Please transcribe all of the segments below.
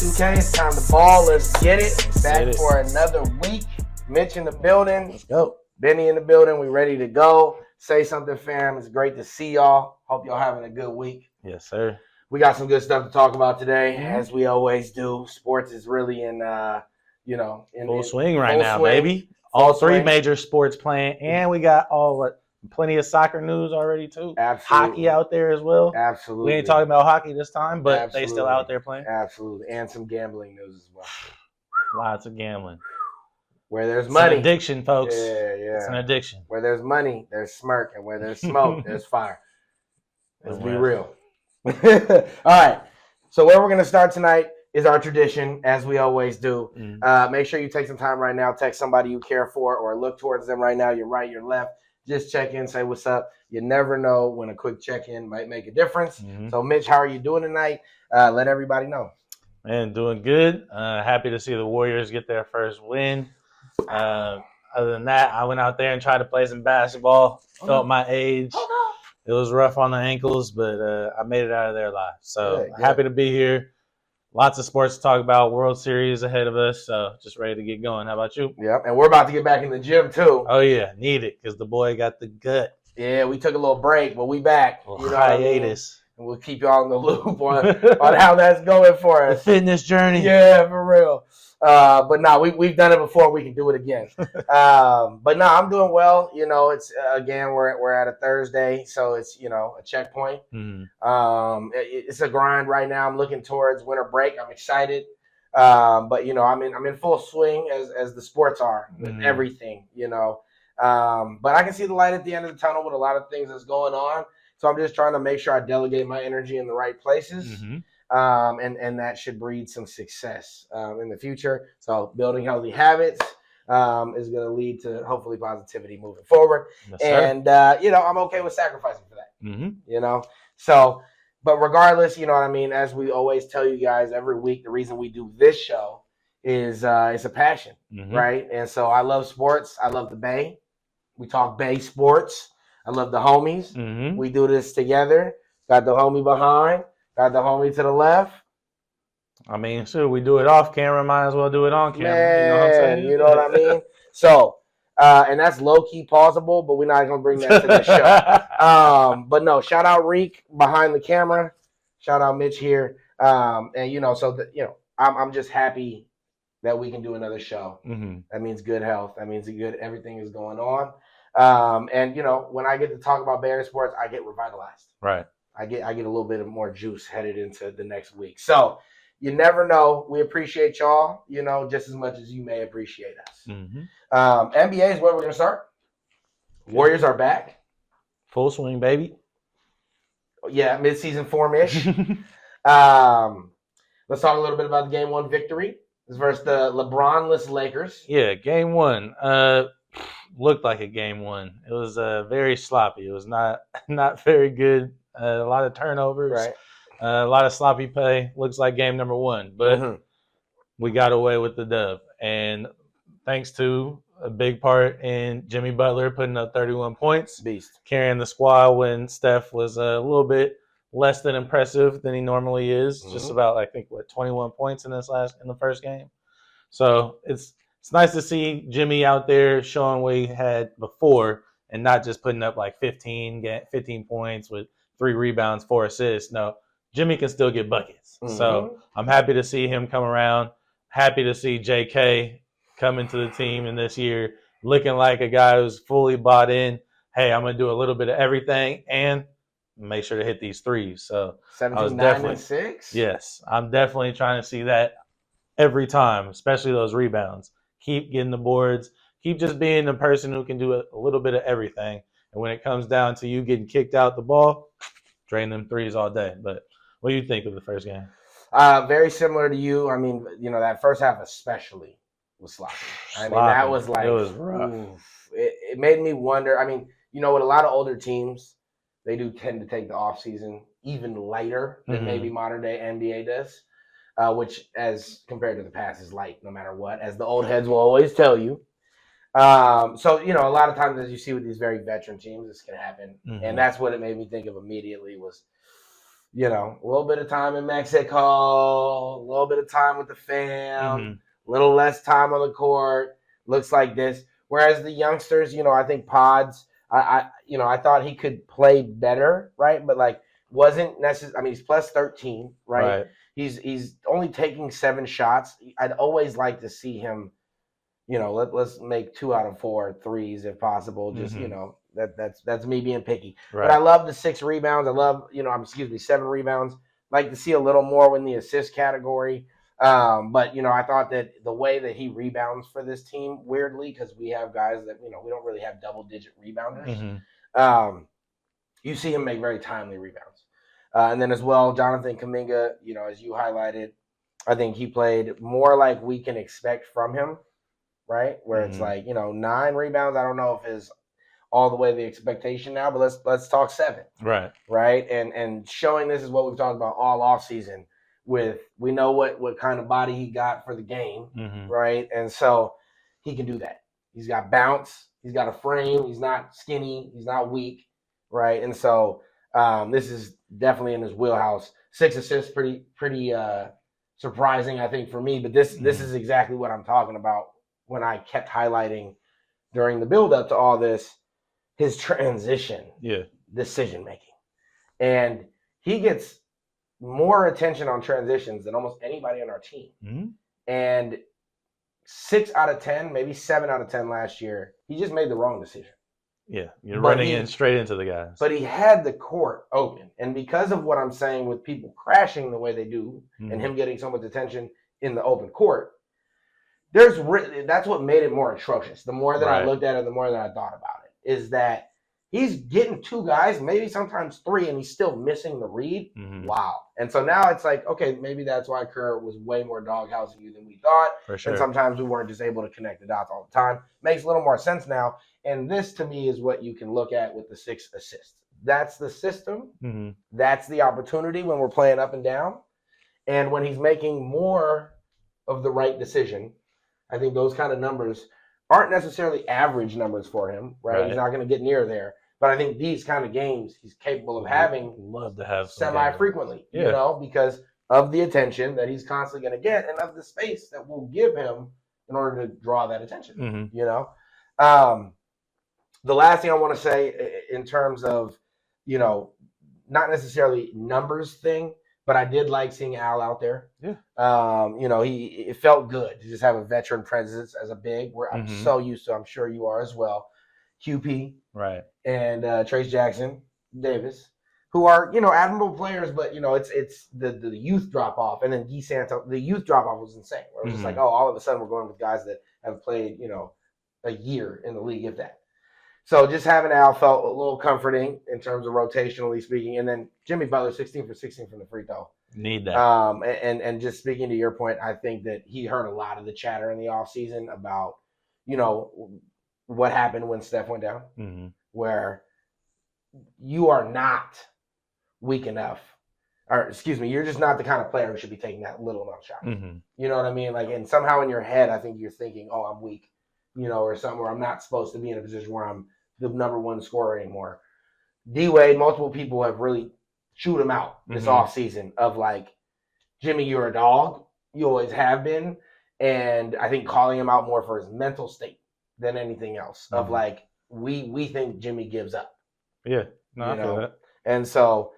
2K. It's time to ball. Let's get it. Back Get it. for another week. Mitch in the building. Let's go. Benny in the building. We ready to go. Say something, fam. It's great to see y'all. Hope y'all having a good week. Yes, sir. We got some good stuff to talk about today, as we always do. Sports is really in Full swing right now, swing. baby. All three swing. major sports playing, and we got plenty of soccer news already too. Absolutely. Hockey out there as well. Absolutely. We ain't talking about hockey this time, but Absolutely. they still out there playing. Absolutely. And some gambling news as well. Lots of gambling. Where there's It's money. an addiction, folks. Yeah. It's an addiction. Where there's money, there's smirk. And where there's smoke, there's fire. Let's be real. All right. So where we're going to start tonight is our tradition, as we always do. Make sure you take some time right now, text somebody you care for, or look towards them right now, your right, your left. Just check in, say what's up. You never know when a quick check-in might make a difference. So, Mitch, how are you doing tonight? Let everybody know. Man, doing good. Happy to see the Warriors get their first win. Other than that, I went out there and tried to play some basketball. Felt my age. It was rough on the ankles, but I made it out of there alive. So Good. Happy to be here. Lots of sports to talk about. World Series ahead of us, so just ready to get going. How about you? Yep, and we're about to get back in the gym, too. Oh, yeah, need it because the boy got the gut. Yeah, we took a little break, but we back. You know, hiatus. And we'll keep y'all in the loop on how that's going for The us. fitness journey. Yeah, for real. But no, we've done it before. We can do it again. But no, I'm doing well. You know, it's again we're at a Thursday, so it's a checkpoint. It's a grind right now. I'm looking towards winter break. I'm excited. But I'm in full swing as the sports are with everything. But I can see the light at the end of the tunnel with a lot of things that's going on. So I'm just trying to make sure I delegate my energy in the right places. And that should breed some success in the future. So building healthy habits is going to lead to hopefully positivity moving forward. Yes, sir. And, I'm okay with sacrificing for that, So, but regardless, you know what I mean? As we always tell you guys every week, the reason we do this show is it's a passion, right? And so I love sports. I love the Bay. We talk Bay sports. I love the homies. We do this together. Got the homie behind. Got the homie to the left. I mean, sure, we do it off camera. Might as well do it on camera. Man, you know what I'm saying? You know what I mean? So, and that's low-key plausible, but we're not going to bring that to the show. But no, shout out Reek behind the camera. Shout out Mitch here. I'm just happy that we can do another show. That means good health. That means everything is going on. And when I get to talk about Bears sports, I get revitalized. Right. I get a little bit of more juice headed into the next week. So you never know. We appreciate y'all, just as much as you may appreciate us. NBA is where we're going to start. Warriors are back. Full swing, baby. Yeah, mid-season form-ish. Let's talk a little bit about the Game 1 victory. This versus the LeBron-less Lakers. Yeah, Game 1. Looked like a Game 1. It was very sloppy. It was not very good. A lot of turnovers. Right. A lot of sloppy play. Looks like game number 1. But we got away with the dub. And thanks to a big part in Jimmy Butler putting up 31 points. Beast. Carrying the squad when Steph was a little bit less than impressive than he normally is. Just about, 21 points in the first game. So it's nice to see Jimmy out there showing what he had before and not just putting up 15 points with 3 rebounds, 4 assists. No, Jimmy can still get buckets. So I'm happy to see him come around. Happy to see JK come into the team in this year looking like a guy who's fully bought in. Hey, I'm going to do a little bit of everything and make sure to hit these threes. So 17, 9, and 6? Yes, I'm definitely trying to see that every time, especially those rebounds. Keep getting the boards. Keep just being the person who can do a little bit of everything. And when it comes down to you getting kicked out the ball, drain them threes all day. But what do you think of the first game? Very similar to you. I mean, that first half especially was sloppy. I mean, that was it was rough. It made me wonder. I mean, with a lot of older teams, they do tend to take the offseason even lighter than maybe modern-day NBA does, which, as compared to the past, is light no matter what, as the old heads will always tell you. So, a lot of times, as you see with these very veteran teams, this can happen. And that's what it made me think of immediately was you know, a little bit of time in Mexico, a little bit of time with the fam, a little less time on the court. Looks like this. Whereas the youngsters, you know, I think Pods, I thought he could play better, right? But like wasn't necessary. I mean, he's plus 13, right? He's only taking 7 shots. I'd always like to see him, you know, let's make 2 out of 4 threes if possible. Just you know, that's me being picky. Right. But I love the 6 rebounds. I love, you know, 7 rebounds. Like to see a little more in the assist category. But, you know, I thought that the way that he rebounds for this team, weirdly, because we have guys that, you know, we don't really have double-digit rebounders. You see him make very timely rebounds. And then as well, Jonathan Kuminga, you know, as you highlighted, I think he played more like we can expect from him, right? Where it's like, you know, 9 rebounds. I don't know if is all the way the expectation now, but let's talk 7. Right. And showing this is what we've talked about all offseason. With we know what kind of body he got for the game, right? And so he can do that. He's got bounce. He's got a frame. He's not skinny. He's not weak, right? And so this is definitely in his wheelhouse. 6 assists, pretty surprising, I think, for me. But this is exactly what I'm talking about when I kept highlighting during the build-up to all this, his transition decision making, and he gets more attention on transitions than almost anybody on our team. And 6 out of 10, maybe 7 out of 10 last year, he just made the wrong decision. Yeah, you're running in straight into the guys. But he had the court open. And because of what I'm saying with people crashing the way they do and him getting so much attention in the open court, that's what made it more atrocious. The more that I looked at it, the more that I thought about it, is that he's getting 2 guys, maybe sometimes 3, and he's still missing the read. Wow. And so now it's like, okay, maybe that's why Kerr was way more doghousing you than we thought. For sure. And sometimes we weren't just able to connect the dots all the time. Makes a little more sense now. And this, to me, is what you can look at with the 6 assists. That's the system. That's the opportunity when we're playing up and down. And when he's making more of the right decision, I think those kind of numbers aren't necessarily average numbers for him, right? He's not going to get near there. But I think these kind of games he's capable of having love to have semi-frequently, you know, because of the attention that he's constantly going to get and of the space that we'll give him in order to draw that attention, you know. The last thing I want to say in terms of, you know, not necessarily numbers thing, but I did like seeing Al out there. You know, it felt good to just have a veteran presence as a big, where I'm so used to, I'm sure you are as well, QP. And Trace Jackson Davis, who are, you know, admirable players, but, you know, it's the youth drop-off. And then DeSanto, the youth drop-off was insane. Where it was just like, oh, all of a sudden we're going with guys that have played, you know, a year in the league, if that. So just having Al felt a little comforting in terms of rotationally speaking. And then Jimmy Butler, 16 for 16 from the free throw. Need that. And just speaking to your point, I think that he heard a lot of the chatter in the offseason about, you know, what happened when Steph went down, where you are not weak enough, or excuse me, you're just not the kind of player who should be taking that little amount of shots. You know what I mean? Like, and somehow in your head, I think you're thinking, oh, I'm weak, you know, or something where I'm not supposed to be in a position where I'm the number 1 scorer anymore. D-Wade, multiple people have really chewed him out this offseason of like, Jimmy, you're a dog. You always have been. And I think calling him out more for his mental state than anything else of like, we think Jimmy gives up. I feel that. And so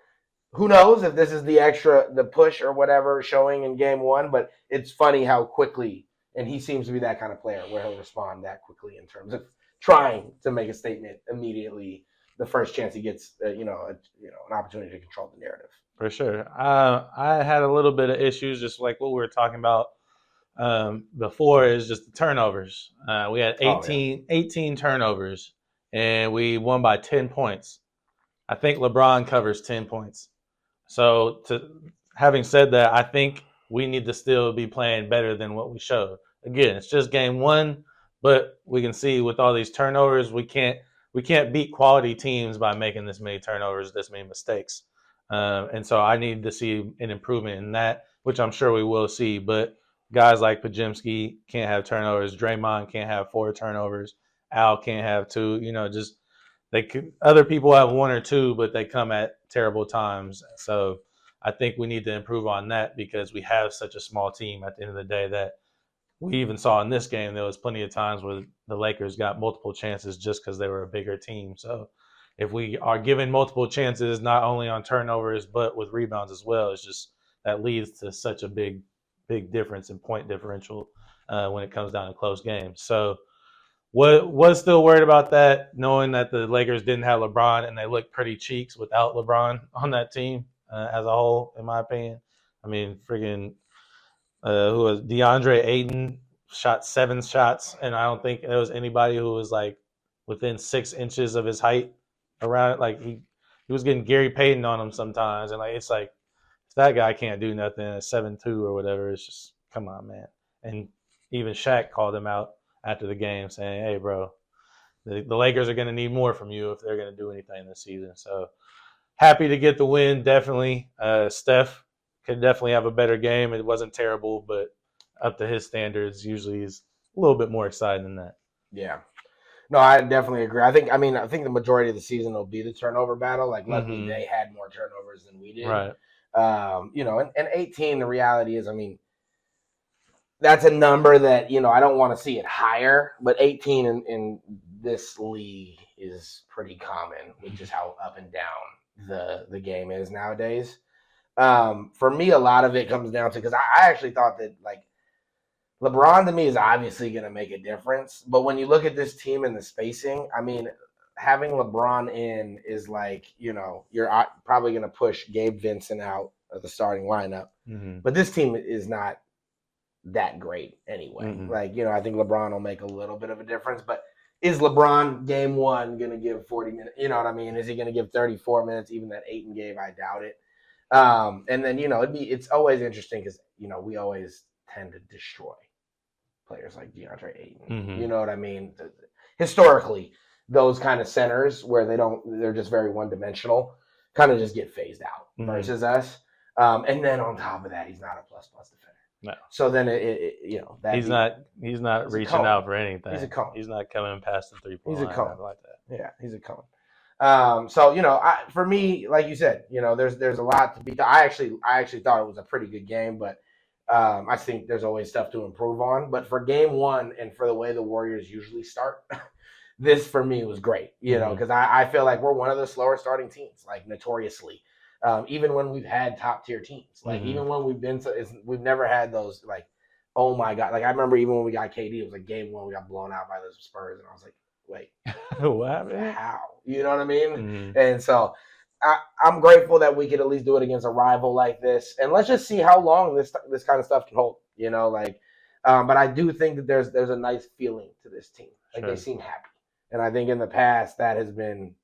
who knows if this is the push or whatever showing in game 1, but it's funny how quickly, and he seems to be that kind of player where he'll respond that quickly in terms of trying to make a statement immediately the first chance he gets, an opportunity to control the narrative. For sure. I had a little bit of issues, just like what we were talking about before, is just the turnovers. We had 18 turnovers, and we won by 10 points. I think LeBron covers 10 points. So having said that, I think we need to still be playing better than what we showed. Again, it's just game 1, but we can see with all these turnovers, we can't beat quality teams by making this many turnovers, this many mistakes. And so I need to see an improvement in that, which I'm sure we will see. But guys like Pajemski can't have turnovers. Draymond can't have 4 turnovers. Al can't have 2. You know, other people have 1 or 2, but they come at terrible times. So I think we need to improve on that because we have such a small team at the end of the day that we even saw in this game. There was plenty of times where the Lakers got multiple chances just because they were a bigger team. So if we are given multiple chances, not only on turnovers but with rebounds as well, it's just that leads to such a big difference in point differential when it comes down to close games. So was still worried about that, knowing that the Lakers didn't have LeBron and they looked pretty cheeks without LeBron on that team as a whole, in my opinion. I mean, friggin' who was DeAndre Ayton shot 7 shots, and I don't think there was anybody who was like within 6 inches of his height around it. Like he was getting Gary Payton on him sometimes, and it's like if that guy can't do nothing at 7'2" or whatever, it's just come on, man. And even Shaq called him out after the game saying, hey, bro, the Lakers are going to need more from you if they're going to do anything this season. So happy to get the win, definitely. Steph could definitely have a better game. It wasn't terrible, but up to his standards, usually is a little bit more exciting than that. Yeah. No, I definitely agree. I think the majority of the season will be the turnover battle. Like, luckily, they had more turnovers than we did. Right. And 18, the reality is, that's a number that, I don't want to see it higher, but 18 in this league is pretty common with just how up and down the game is nowadays. For me, a lot of it comes down to, because I actually thought that, like, LeBron to me is obviously going to make a difference. But when you look at this team and the spacing, having LeBron in is like, you're probably going to push Gabe Vincent out of the starting lineup. Mm-hmm. But this team is not that great anyway. Mm-hmm. Like, I think LeBron will make a little bit of a difference. But is LeBron game one going to give 40 minutes? You know what I mean? Is he going to give 34 minutes? Even that Ayton gave, I doubt it. And then, it's always interesting because, we always tend to destroy players like DeAndre Ayton. Mm-hmm. You know what I mean? Historically, those kind of centers where they're just very one-dimensional, kind of just get phased out versus us. And then on top of that, he's not a plus defender. No. So then he's not reaching out for anything. He's a cone. He's not coming past the 3-point line. He's a cone like that. Yeah, he's a cone. So for me, like you said, there's a lot to be done. I actually thought it was a pretty good game, but I think there's always stuff to improve on. But for game one and for the way the Warriors usually start, this for me was great. Because I feel like we're one of the slower starting teams, like notoriously. Even when we've had top tier teams, like even when we've never had those like, oh my God. Like I remember even when we got KD, it was like game one, we got blown out by those Spurs. And I was like, wait, what happened? How? You know what I mean? Mm-hmm. And so I'm grateful that we could at least do it against a rival like this. And let's just see how long this kind of stuff can hold, but I do think that there's a nice feeling to this team. Like They seem happy. And I think in the past that has been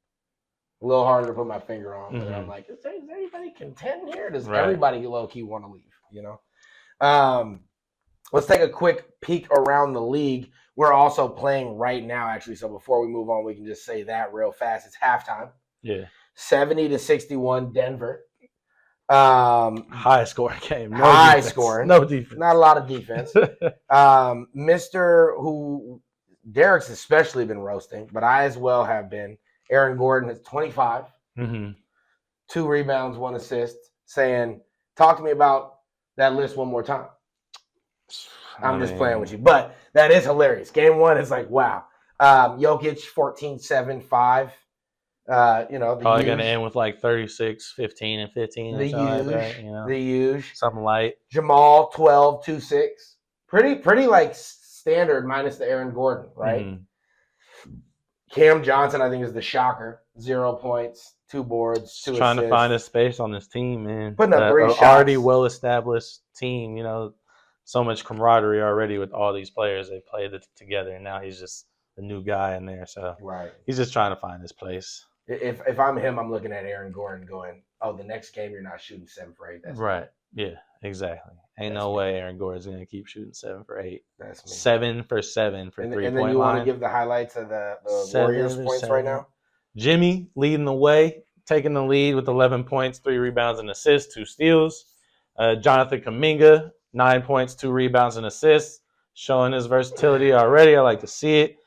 a little harder to put my finger on. But I'm like, is anybody content here? Does everybody low-key want to leave, Let's take a quick peek around the league. We're also playing right now, actually. So before we move on, we can just say that real fast. It's halftime. Yeah. 70-61 Denver. High scoring game. High scoring. No defense. Not a lot of defense. Mr. who Derek's especially been roasting, but I as well have been. Aaron Gordon is 25. 2 rebounds, 1 assist, saying, talk to me about that list one more time. I'm just playing with you. But that is hilarious. Game one is like, wow. Jokic, 14, 7, 5. Probably going to end with like 36, 15, and 15 or something like that. The usual. Something light. Jamal, 12, 2, 6. Pretty like standard minus the Aaron Gordon, right? Mm-hmm. Cam Johnson, I think, is the shocker. 0 points, 2 boards, 2 trying assists. to find a space on this team, man. Putting up 3 shots. Already well-established team, so much camaraderie already with all these players. They played it together, and now he's just the new guy in there. So he's just trying to find his place. If I'm him, I'm looking at Aaron Gordon going, oh, the next game you're not shooting 7 for 8. That's right. Me. Yeah, exactly. Ain't no way Aaron Gordon's going to keep shooting 7 for 8. That's me. 7 for 7 for 3-point line. And then you want to give the highlights of the Warriors points right now? Jimmy leading the way, taking the lead with 11 points, 3 rebounds and assists, 2 steals. Jonathan Kuminga, 9 points, 2 rebounds and assists, showing his versatility already. I like to see it.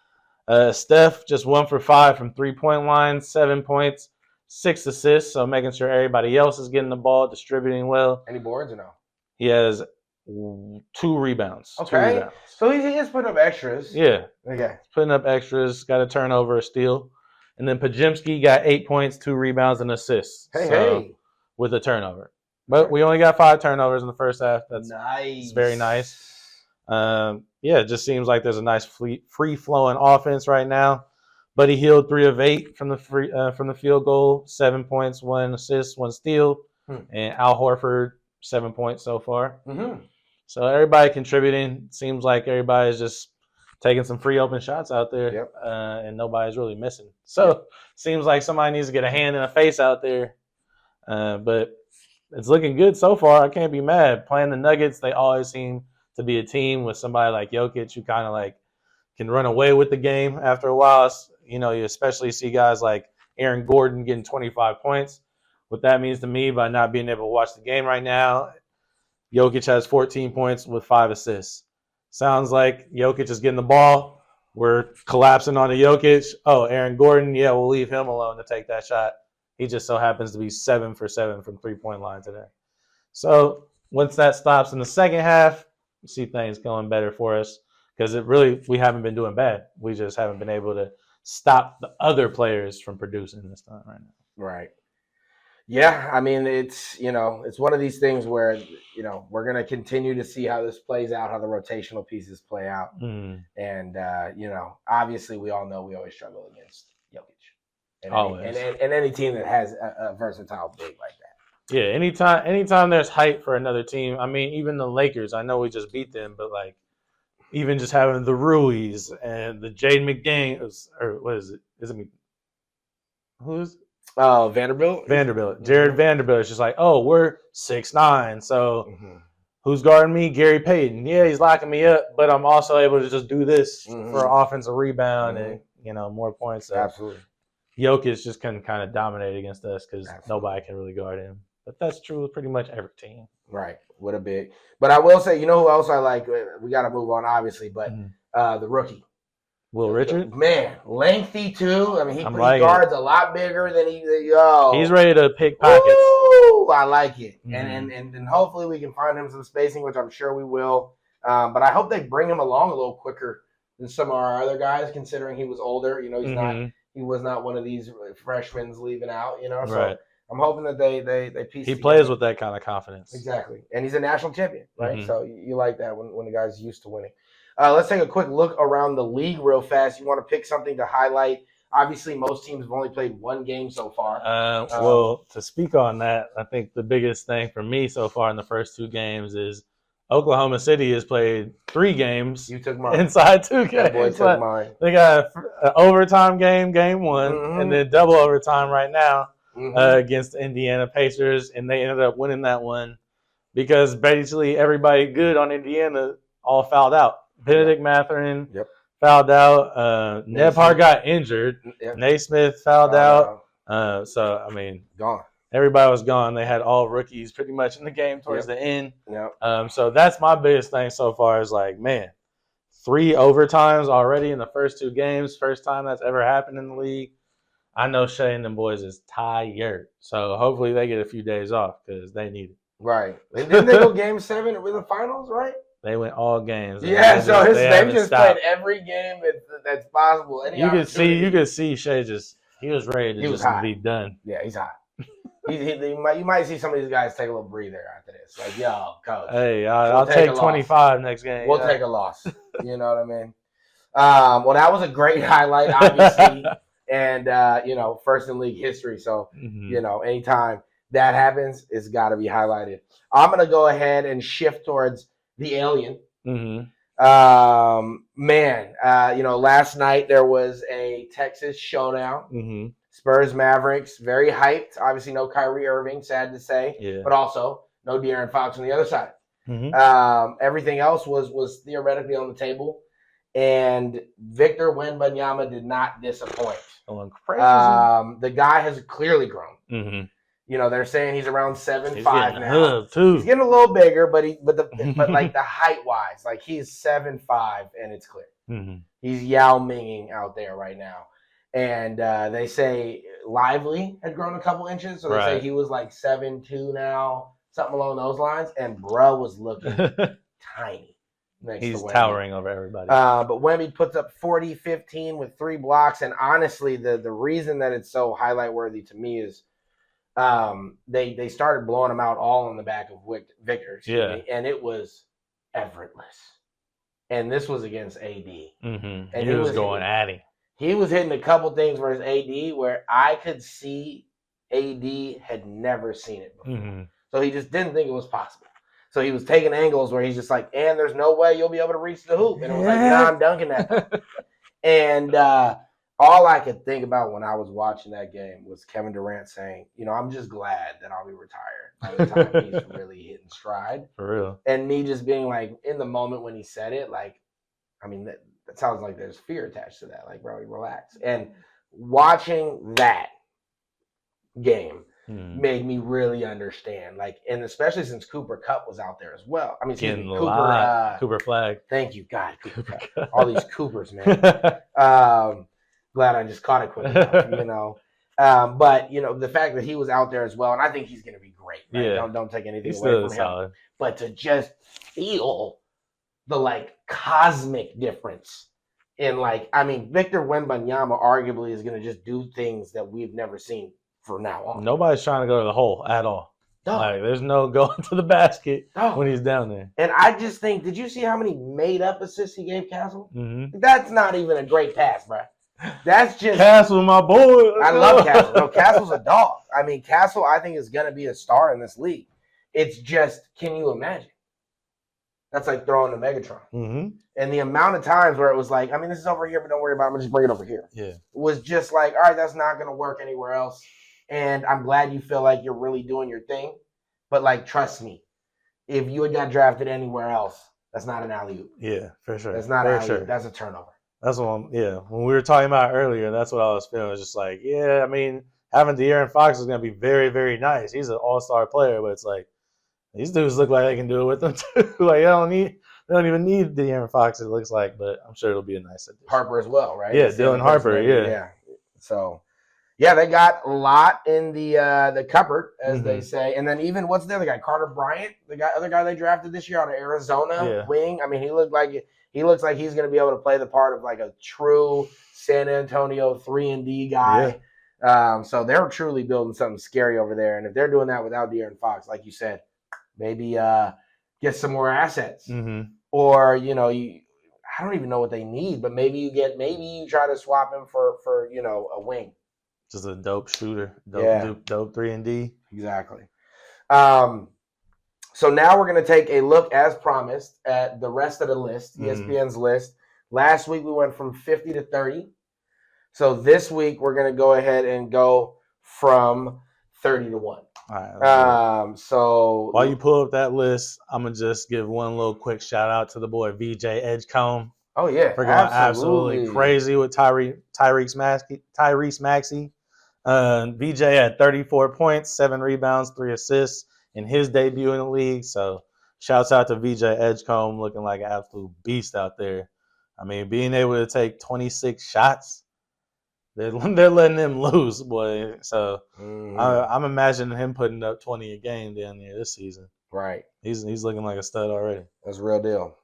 Steph, just 1 for 5 from 3-point line, 7 points, 6 assists, so making sure everybody else is getting the ball, distributing well. Any boards or no? He has 2 rebounds. Okay. 2 rebounds. So he is putting up extras. Yeah. Okay. Putting up extras, got a turnover, a steal. And then Pajimski got 8 points, 2 rebounds, and assists. Hey. With a turnover. But we only got 5 turnovers in the first half. That's nice. Very nice. It just seems like there's a nice free-flowing offense right now. Buddy Hield 3 of 8 from the field goal, 7 points, 1 assist, 1 steal. And Al Horford, 7 points so far. Mm-hmm. So everybody contributing. Seems like everybody's just taking some free open shots out there, yep. And nobody's really missing. So seems like somebody needs to get a hand and a face out there. But it's looking good so far. I can't be mad. Playing the Nuggets, they always seem to be a team with somebody like Jokic who kind of like can run away with the game after a while. You know, you especially see guys like Aaron Gordon getting 25 points. What that means to me by not being able to watch the game right now, Jokic has 14 points with 5 assists. Sounds like Jokic is getting the ball. We're collapsing on the Jokic. Oh, Aaron Gordon, we'll leave him alone to take that shot. He just so happens to be 7 for 7 from 3-point line today. So once that stops in the second half, you see things going better for us because we haven't been doing bad. We just haven't been able to stop the other players from producing this time right now. Right. Yeah, I mean, it's one of these things where, we're going to continue to see how this plays out, how the rotational pieces play out. And, obviously we all know we always struggle against Jokic. And any team that has a versatile big like that. Yeah, anytime there's hype for another team, I mean, even the Lakers, I know we just beat them, but like even just having the Ruiz and the Jaden McDaniels, or what is it? Is it me? Who's Vanderbilt. Jared Vanderbilt is just like, we're 6'9", so who's guarding me? Gary Payton. Yeah, he's locking me up, but I'm also able to just do this for offensive rebound and more points. So absolutely. Jokic just can kind of dominate against us because nobody can really guard him. But that's true with pretty much every team. Right. What a big. But I will say, who else I like? We got to move on, obviously, but the rookie. Will Richard? Man, lengthy too. I mean, he guards a lot bigger than he's ready to pick pockets. Ooh, I like it. And hopefully we can find him some spacing, which I'm sure we will. But I hope they bring him along a little quicker than some of our other guys, considering he was older. He was not one of these freshmen leaving out, So right. I'm hoping that they piece. He plays with that kind of confidence. Exactly. And he's a national champion, right? So you like that when the guy's used to winning. Let's take a quick look around the league real fast. You want to pick something to highlight? Obviously, most teams have only played 1 game so far. Well, to speak on that, I think the biggest thing for me so far in the first 2 games is Oklahoma City has played 3 games. You took mine. Inside 2 games. That boy took mine. They got an overtime game 1, and then double overtime right now against the Indiana Pacers, and they ended up winning that one because basically everybody good on Indiana all fouled out. Benedict Mathurin fouled out. Nebhard got injured. Naismith fouled out. So, I mean, gone. Everybody was gone. They had all rookies pretty much in the game towards the end. So that's my biggest thing so far is like, man, 3 overtimes already in the first 2 games. First time that's ever happened in the league. I know Shea and them boys is tired. So hopefully they get a few days off because they need it. Right. Didn't they go game 7 with the finals, right? They went all games. Yeah, so they've just played every game that's possible. You could see Shea he was ready to be done. Yeah, he's hot. You might see some of these guys take a little breather after this. Like, yo, coach. Hey, I'll take 25 next game. We'll take a loss. You know what I mean? Well, that was a great highlight, obviously, and first in league history. So anytime that happens, it's got to be highlighted. I'm gonna go ahead and shift towards the alien. Last night there was a Texas showdown. Spurs Mavericks, very hyped. Obviously, no Kyrie Irving, sad to say, but also no De'Aaron Fox on the other side. Everything else was theoretically on the table, and Victor Wembanyama did not disappoint. Crazy. The guy has clearly grown. They're saying he's around 7'5" now. He's getting a little bigger, but like the height wise, like he's 7'5", and it's clear. He's Yao Minging out there right now. And they say Lively had grown a couple inches, so they say he was like 7'2" now, something along those lines, and bro was looking tiny. He's towering over everybody. But Wemby puts up 40-15 with 3 blocks, and honestly, the reason that it's so highlight worthy to me is they started blowing him out all on the back of Victor, and it was effortless. And this was against AD. Mm-hmm. And he was going at him. He was hitting a couple things versus AD where I could see AD had never seen it before. Mm-hmm. So he just didn't think it was possible. So he was taking angles where he's just like, and there's no way you'll be able to reach the hoop. And it was like, nah, I'm dunking that. And all I could think about when I was watching that game was Kevin Durant saying, I'm just glad that I'll be retired by the time he's really hitting stride. For real. And me just being like, in the moment when he said it, like, I mean, that sounds like there's fear attached to that. Like, bro, relax. And watching that game made me really understand. Like, and especially since Cooper Kupp was out there as well. I mean, Cooper Flag. Thank you, God. Cooper Kupp. All these Coopers, man. Glad I just caught it quick enough, But, the fact that he was out there as well, and I think he's going to be great. Right? Yeah. Don't take anything away from him. Solid. But to just feel the, like, cosmic difference in, like, I mean, Victor Wembanyama arguably is going to just do things that we've never seen from now on. Nobody's trying to go to the hole at all. No. Like, there's no going to the basket when he's down there. And I just think, did you see how many made-up assists he gave Castle? Mm-hmm. That's not even a great pass, bro. That's just Castle, my boy. I love Castle. No, Castle's a dog. I mean, Castle, I think, is going to be a star in this league. It's just, can you imagine? That's like throwing the Megatron. Mm-hmm. And the amount of times where it was like, I mean, this is over here, but don't worry about it. I'm going to just bring it over here. Yeah. It was just like, all right, that's not going to work anywhere else. And I'm glad you feel like you're really doing your thing. But, like, trust me, if you had got drafted anywhere else, that's not an alley-oop. Yeah, for sure. That's not an alley-oop. Sure. That's a turnover. That's what when we were talking about earlier, that's what I was feeling. It was just like, I mean, having De'Aaron Fox is going to be very, very nice. He's an all-star player, but it's like, these dudes look like they can do it with them too. Like, they don't even need De'Aaron Fox, it looks like, but I'm sure it'll be a nice addition. Harper as well, right? Yeah, Dylan Harper, yeah. So, yeah, they got a lot in the cupboard, as they say. And then even, what's the other guy? Carter Bryant, other guy they drafted this year out of Arizona, wing. I mean, he looks like he's going to be able to play the part of like a true San Antonio 3-and-D guy. Yeah. So they're truly building something scary over there. And if they're doing that without De'Aaron Fox, like you said, maybe get some more assets. Mm-hmm. Or, I don't even know what they need, but maybe you try to swap him for a wing. Just a dope shooter, dope 3-and-D. Exactly. So now we're going to take a look, as promised, at the rest of the list, ESPN's list. Last week we went from 50 to 30. So this week we're going to go ahead and go from 30 to 1. All right. So while you pull up that list, I'm going to just give one little quick shout out to the boy VJ Edgecombe. Oh, yeah. For going absolutely crazy with Tyrese Maxey. VJ had 34 points, 7 rebounds, 3 assists in his debut in the league. So shouts out to VJ Edgecombe, looking like an absolute beast out there. I mean, being able to take 26 shots, they're letting him loose, boy. So I'm imagining him putting up 20 a game down there this season. Right. He's looking like a stud already. That's a real deal.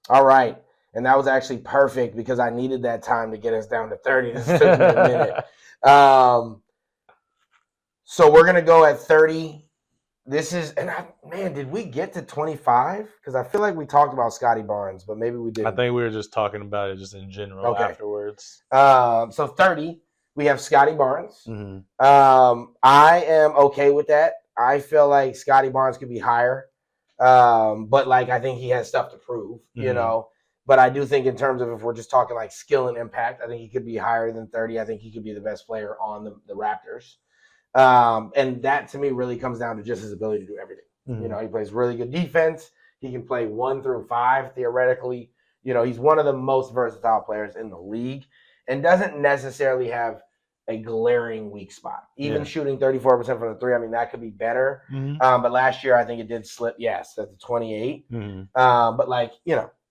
All right. And that was actually perfect because I needed that time to get us down to 30. This took me a minute. So we're going to go at 30. This is, did we get to 25? Because I feel like we talked about Scotty Barnes, but maybe we didn't. I think we were just talking about it just in general afterwards. So 30, we have Scotty Barnes. Mm-hmm. I am okay with that. I feel like Scotty Barnes could be higher. But like, I think he has stuff to prove, But I do think in terms of if we're just talking like skill and impact, I think he could be higher than 30. I think he could be the best player on the Raptors. And that to me really comes down to just his ability to do everything. Mm-hmm. He plays really good defense. He can play 1 through 5 theoretically. He's one of the most versatile players in the league and doesn't necessarily have a glaring weak spot. Even shooting 34% from the 3, I mean, that could be better. Mm-hmm. But last year I think it did slip, at the 28. Mm-hmm. But like,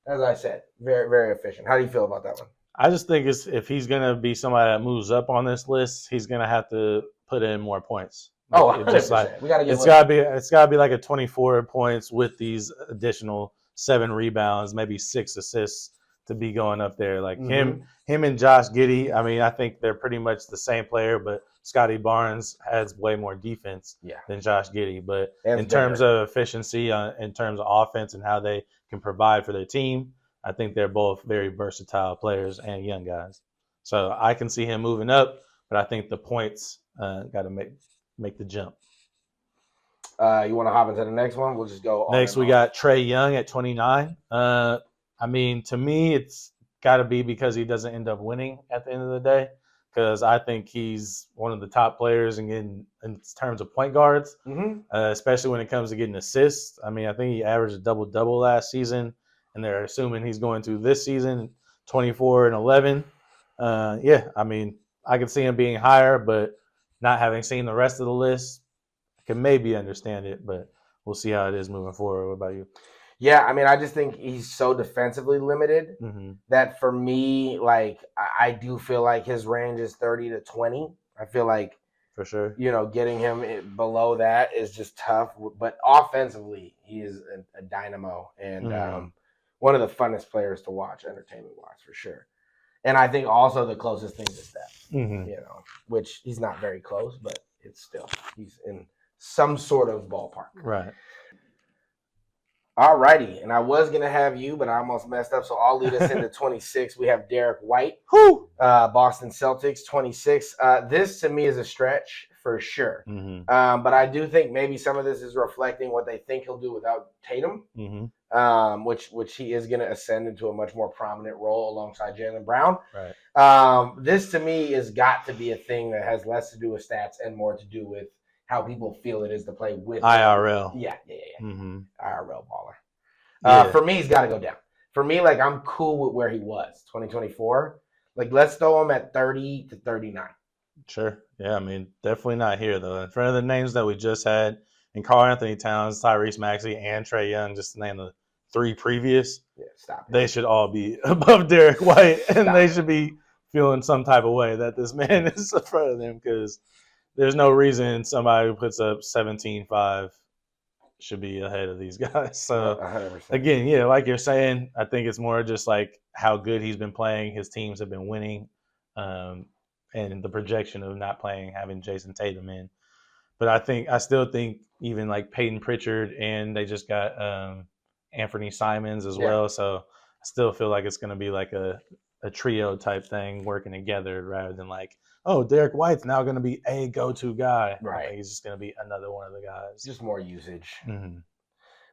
as I said, very, very efficient. How do you feel about that one? I just think if he's going to be somebody that moves up on this list, he's going to have to put in more points. Oh, Like, just like we got to get. It's got to be like a 24 points with these additional 7 rebounds, maybe 6 assists to be going up there. Like him and Josh Giddey. I mean, I think they're pretty much the same player, but Scotty Barnes has way more defense than Josh Giddey. But in terms of efficiency, in terms of offense and how they can provide for their team, I think they're both very versatile players and young guys. So I can see him moving up, but I think the points got to make the jump. You want to hop into the next one? We'll just go. Next, we got Trae Young at 29. I mean, to me, it's got to be because he doesn't end up winning at the end of the day. Because I think he's one of the top players in terms of point guards, especially when it comes to getting assists. I mean, I think he averaged a double-double last season, and they're assuming he's going to this season, 24 and 11. I mean, I could see him being higher, but not having seen the rest of the list, I can maybe understand it, but we'll see how it is moving forward. What about you? Yeah, I mean, I just think he's so defensively limited that for me, like, I do feel like his range is 30 to 20. I feel like, for sure, getting him below that is just tough. But offensively, he is a dynamo and one of the funnest players to watch, entertainment-wise, for sure. And I think also the closest thing to Steph, which he's not very close, but it's still, he's in some sort of ballpark. Right. All righty, and I was going to have you, but I almost messed up, so I'll lead us into 26. We have Derek White, Boston Celtics, 26. This, to me, is a stretch for sure. But I do think maybe some of this is reflecting what they think he'll do without Tatum, which he is going to ascend into a much more prominent role alongside Jaylen Brown. Right. This, to me, has got to be a thing that has less to do with stats and more to do with how people feel it is to play with IRL. Yeah. IRL baller. For me, he's got to go down. For me, like, I'm cool with where he was, 2024. Like, let's throw him at 30 to 39. Sure. Yeah, I mean, definitely not here, though. In front of the names that we just had, and Karl Anthony Towns, Tyrese Maxey, and Trae Young, just to name the 3 previous, they should all be above Derek White, and they should be feeling some type of way that this man is in front of them, because there's no reason somebody who puts up 17-5 should be ahead of these guys. So, 100%. Again, like you're saying, I think it's more just like how good he's been playing. His teams have been winning, and the projection of not playing, having Jason Tatum in. But I still think even like Peyton Pritchard, and they just got Anthony Simons as well. So I still feel like it's going to be like a trio type thing working together rather than like, oh, Derek White's now going to be a go-to guy. Right. He's just going to be another one of the guys. Just more usage.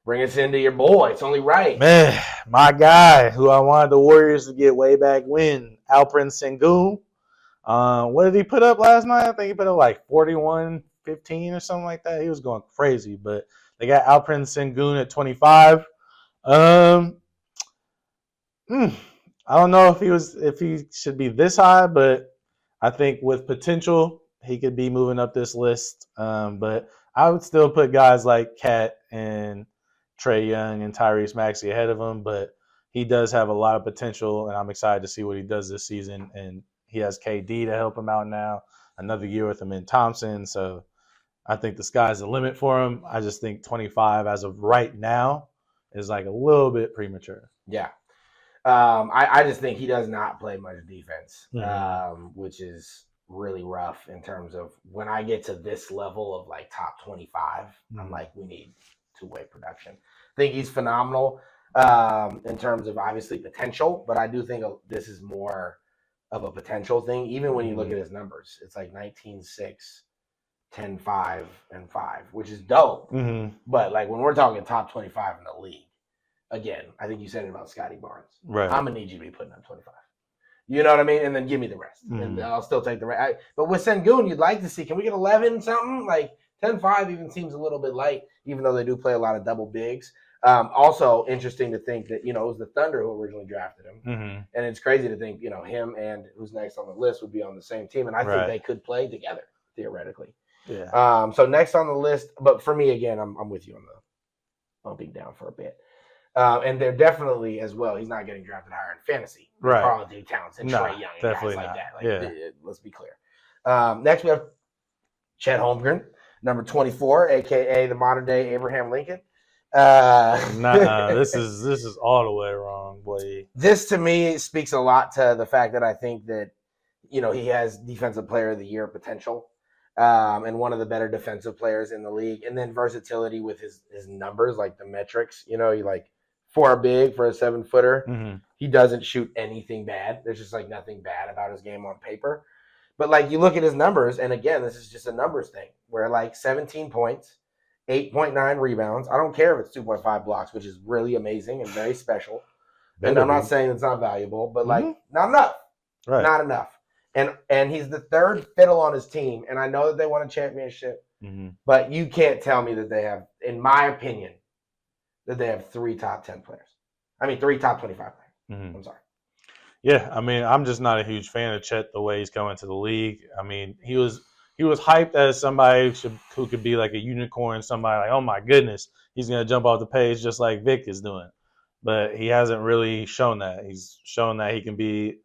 Bring us into your boy. It's only right. Man, my guy who I wanted the Warriors to get way back when, Alperen Sengun. What did he put up last night? I think he put up like 41-15 or something like that. He was going crazy. But they got Alperen Sengun at 25. I don't know if he should be this high, but I think with potential, he could be moving up this list. But I would still put guys like Cat and Trae Young and Tyrese Maxey ahead of him. But he does have a lot of potential, and I'm excited to see what he does this season. And he has KD to help him out now. Another year with him in Thompson. So I think the sky's the limit for him. I just think 25 as of right now is like a little bit premature. Yeah. I just think he does not play much defense, which is really rough in terms of when I get to this level of like top 25, I'm like, we need two-way production. I think he's phenomenal in terms of obviously potential, but I do think this is more of a potential thing. Even when you look at his numbers, it's like 19-6, 10-5, and 5, which is dope. But like when we're talking top 25 in the league, again, I think you said it about Scotty Barnes. Right. I'm going to need you to be putting up 25. You know what I mean? And then give me the rest. And I'll still take the rest. But with Sengun, you'd like to see, can we get 11 something? Like 10-5 even seems a little bit light, even though they do play a lot of double bigs. Also interesting to think that, it was the Thunder who originally drafted him. And it's crazy to think, him and who's next on the list would be on the same team. And I think they could play together, theoretically. Yeah. So next on the list, but for me, again, I'm with you on the bumping down for a bit. And they're definitely as well. He's not getting drafted higher in fantasy. Right. Carl D. Towns and Trae Young and definitely guys like not. that. Yeah. Let's be clear. Next, we have Chet Holmgren, number 24, a.k.a. the modern-day Abraham Lincoln. This is all the way wrong, boy. This, to me, speaks a lot to the fact that I think that, he has Defensive Player of the Year potential. And one of the better defensive players in the league, and then versatility with his numbers, like the metrics. He for a big, for a 7-footer, he doesn't shoot anything bad. There's just nothing bad about his game on paper. But you look at his numbers, and again, this is just a numbers thing. Where 17 points, 8.9 rebounds. I don't care if it's 2.5 blocks, which is really amazing and very special. And I'm not saying it's not valuable, but not enough. Right. Not enough. And he's the third fiddle on his team. And I know that they won a championship, but you can't tell me that they have, in my opinion, that they have 3 top 10 players. I mean, 3 top 25 players. I'm sorry. Yeah, I mean, I'm just not a huge fan of Chet the way he's coming to the league. I mean, he was hyped as somebody who could be like a unicorn, somebody like, oh my goodness, he's going to jump off the page just like Vic is doing. But he hasn't really shown that. He's shown that he can be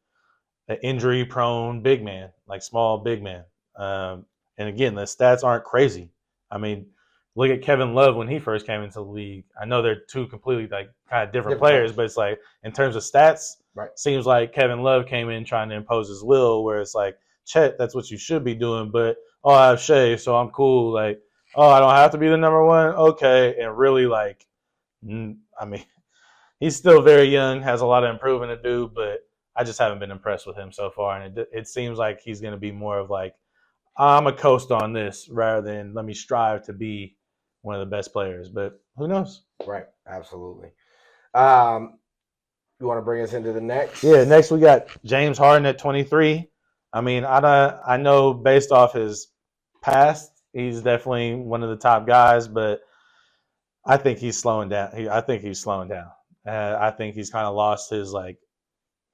an injury-prone big man, like small big man. And again, the stats aren't crazy. I mean, look at Kevin Love when he first came into the league. I know they're two completely kind of different players, but it's in terms of stats, seems like Kevin Love came in trying to impose his will, where it's Chet, that's what you should be doing, but I have Shea, so I'm cool. I don't have to be the number one, okay. And really, I mean, he's still very young, has a lot of improving to do, but I just haven't been impressed with him so far, and it seems like he's going to be more of I'm a coast on this rather than let me strive to be one of the best players. But who knows? Right, absolutely. You want to bring us into the next? Yeah, next we got James Harden at 23. I mean, I know based off his past, he's definitely one of the top guys, but I think he's slowing down. I think he's slowing down. I think he's kind of lost his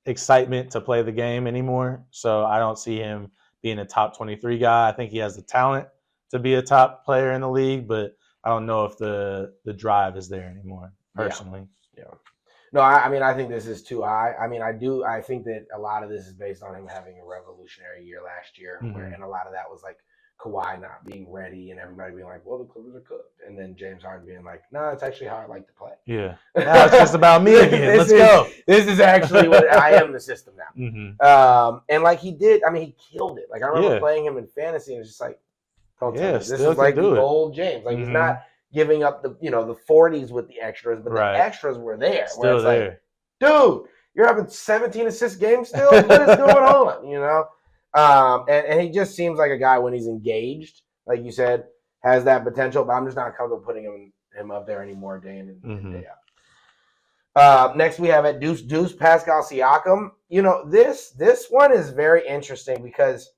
excitement to play the game anymore. So I don't see him being a top 23 guy. I think he has the talent to be a top player in the league, but I don't know if the drive is there anymore, personally. Yeah. No, I mean, I think this is too high. I mean, I think that a lot of this is based on him having a revolutionary year last year, and a lot of that was Kawhi not being ready and everybody being well, the Clippers are cooked. And then James Harden being no, it's actually how I like to play. Yeah. Now it's just about me again. Let's go. This is actually what I am the system now. And he did, I mean, he killed it. I remember playing him in fantasy and it's just don't tell me. This is the old James. He's not giving up the 40s with the extras, but the extras were there. Still there. Dude, you're having 17 assist games still? What is going on? And he just seems like a guy when he's engaged, like you said, has that potential, but I'm just not comfortable putting him up there anymore day in and day out. Next we have at Deuce Pascal Siakam. This one is very interesting because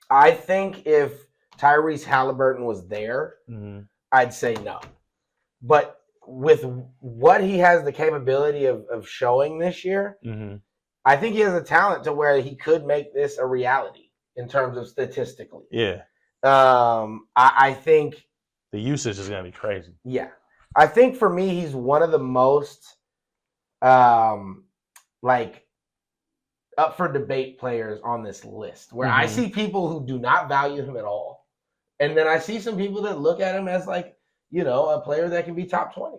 I think if Tyrese Halliburton was there, I'd say no. But with what he has the capability of showing this year, I think he has a talent to where he could make this a reality in terms of statistically. Yeah. I think the usage is going to be crazy. Yeah. I think for me, he's one of the most up for debate players on this list, where I see people who do not value him at all. And then I see some people that look at him as a player that can be top 20.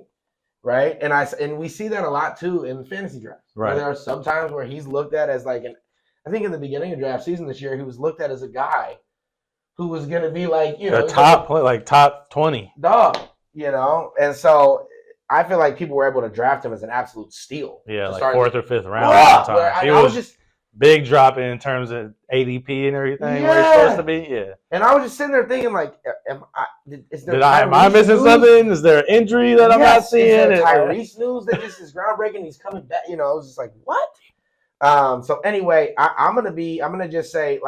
Right. And we see that a lot too in fantasy drafts. Right. There are some times where he's looked at as I think in the beginning of draft season this year, he was looked at as a guy who was going to be a top 20 dog, And so I feel like people were able to draft him as an absolute steal. Yeah. 4th or 5th round. He was just big drop in terms of ADP and everything where he's supposed to be. Yeah. And I was just sitting there thinking, am I missing something? Is there an injury that I'm not seeing? Is there Tyrese news that just is groundbreaking? He's coming back. I was just what? So anyway, I'm gonna just say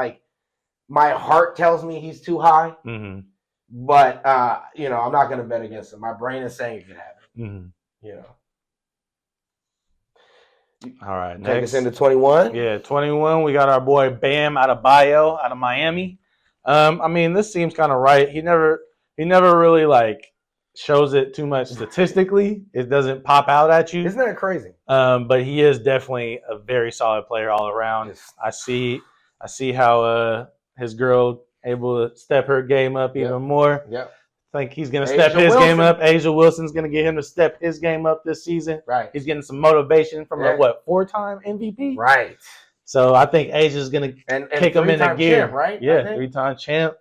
my heart tells me he's too high. But I'm not gonna bet against him. My brain is saying it could happen. All right, take us into 21. Yeah, 21. We got our boy Bam Adebayo out of Miami. I mean, this seems kind of right. He never really shows it too much statistically. It doesn't pop out at you. Isn't that crazy? But he is definitely a very solid player all around. I see how his girl able to step her game up even more. Yep. I think he's going to step his game up. Asia Wilson's going to get him to step his game up this season. Right. He's getting some motivation from a 4-time MVP? Right. So I think Asia's going to kick him into gear. Champ, right? Yeah, 3-time champ.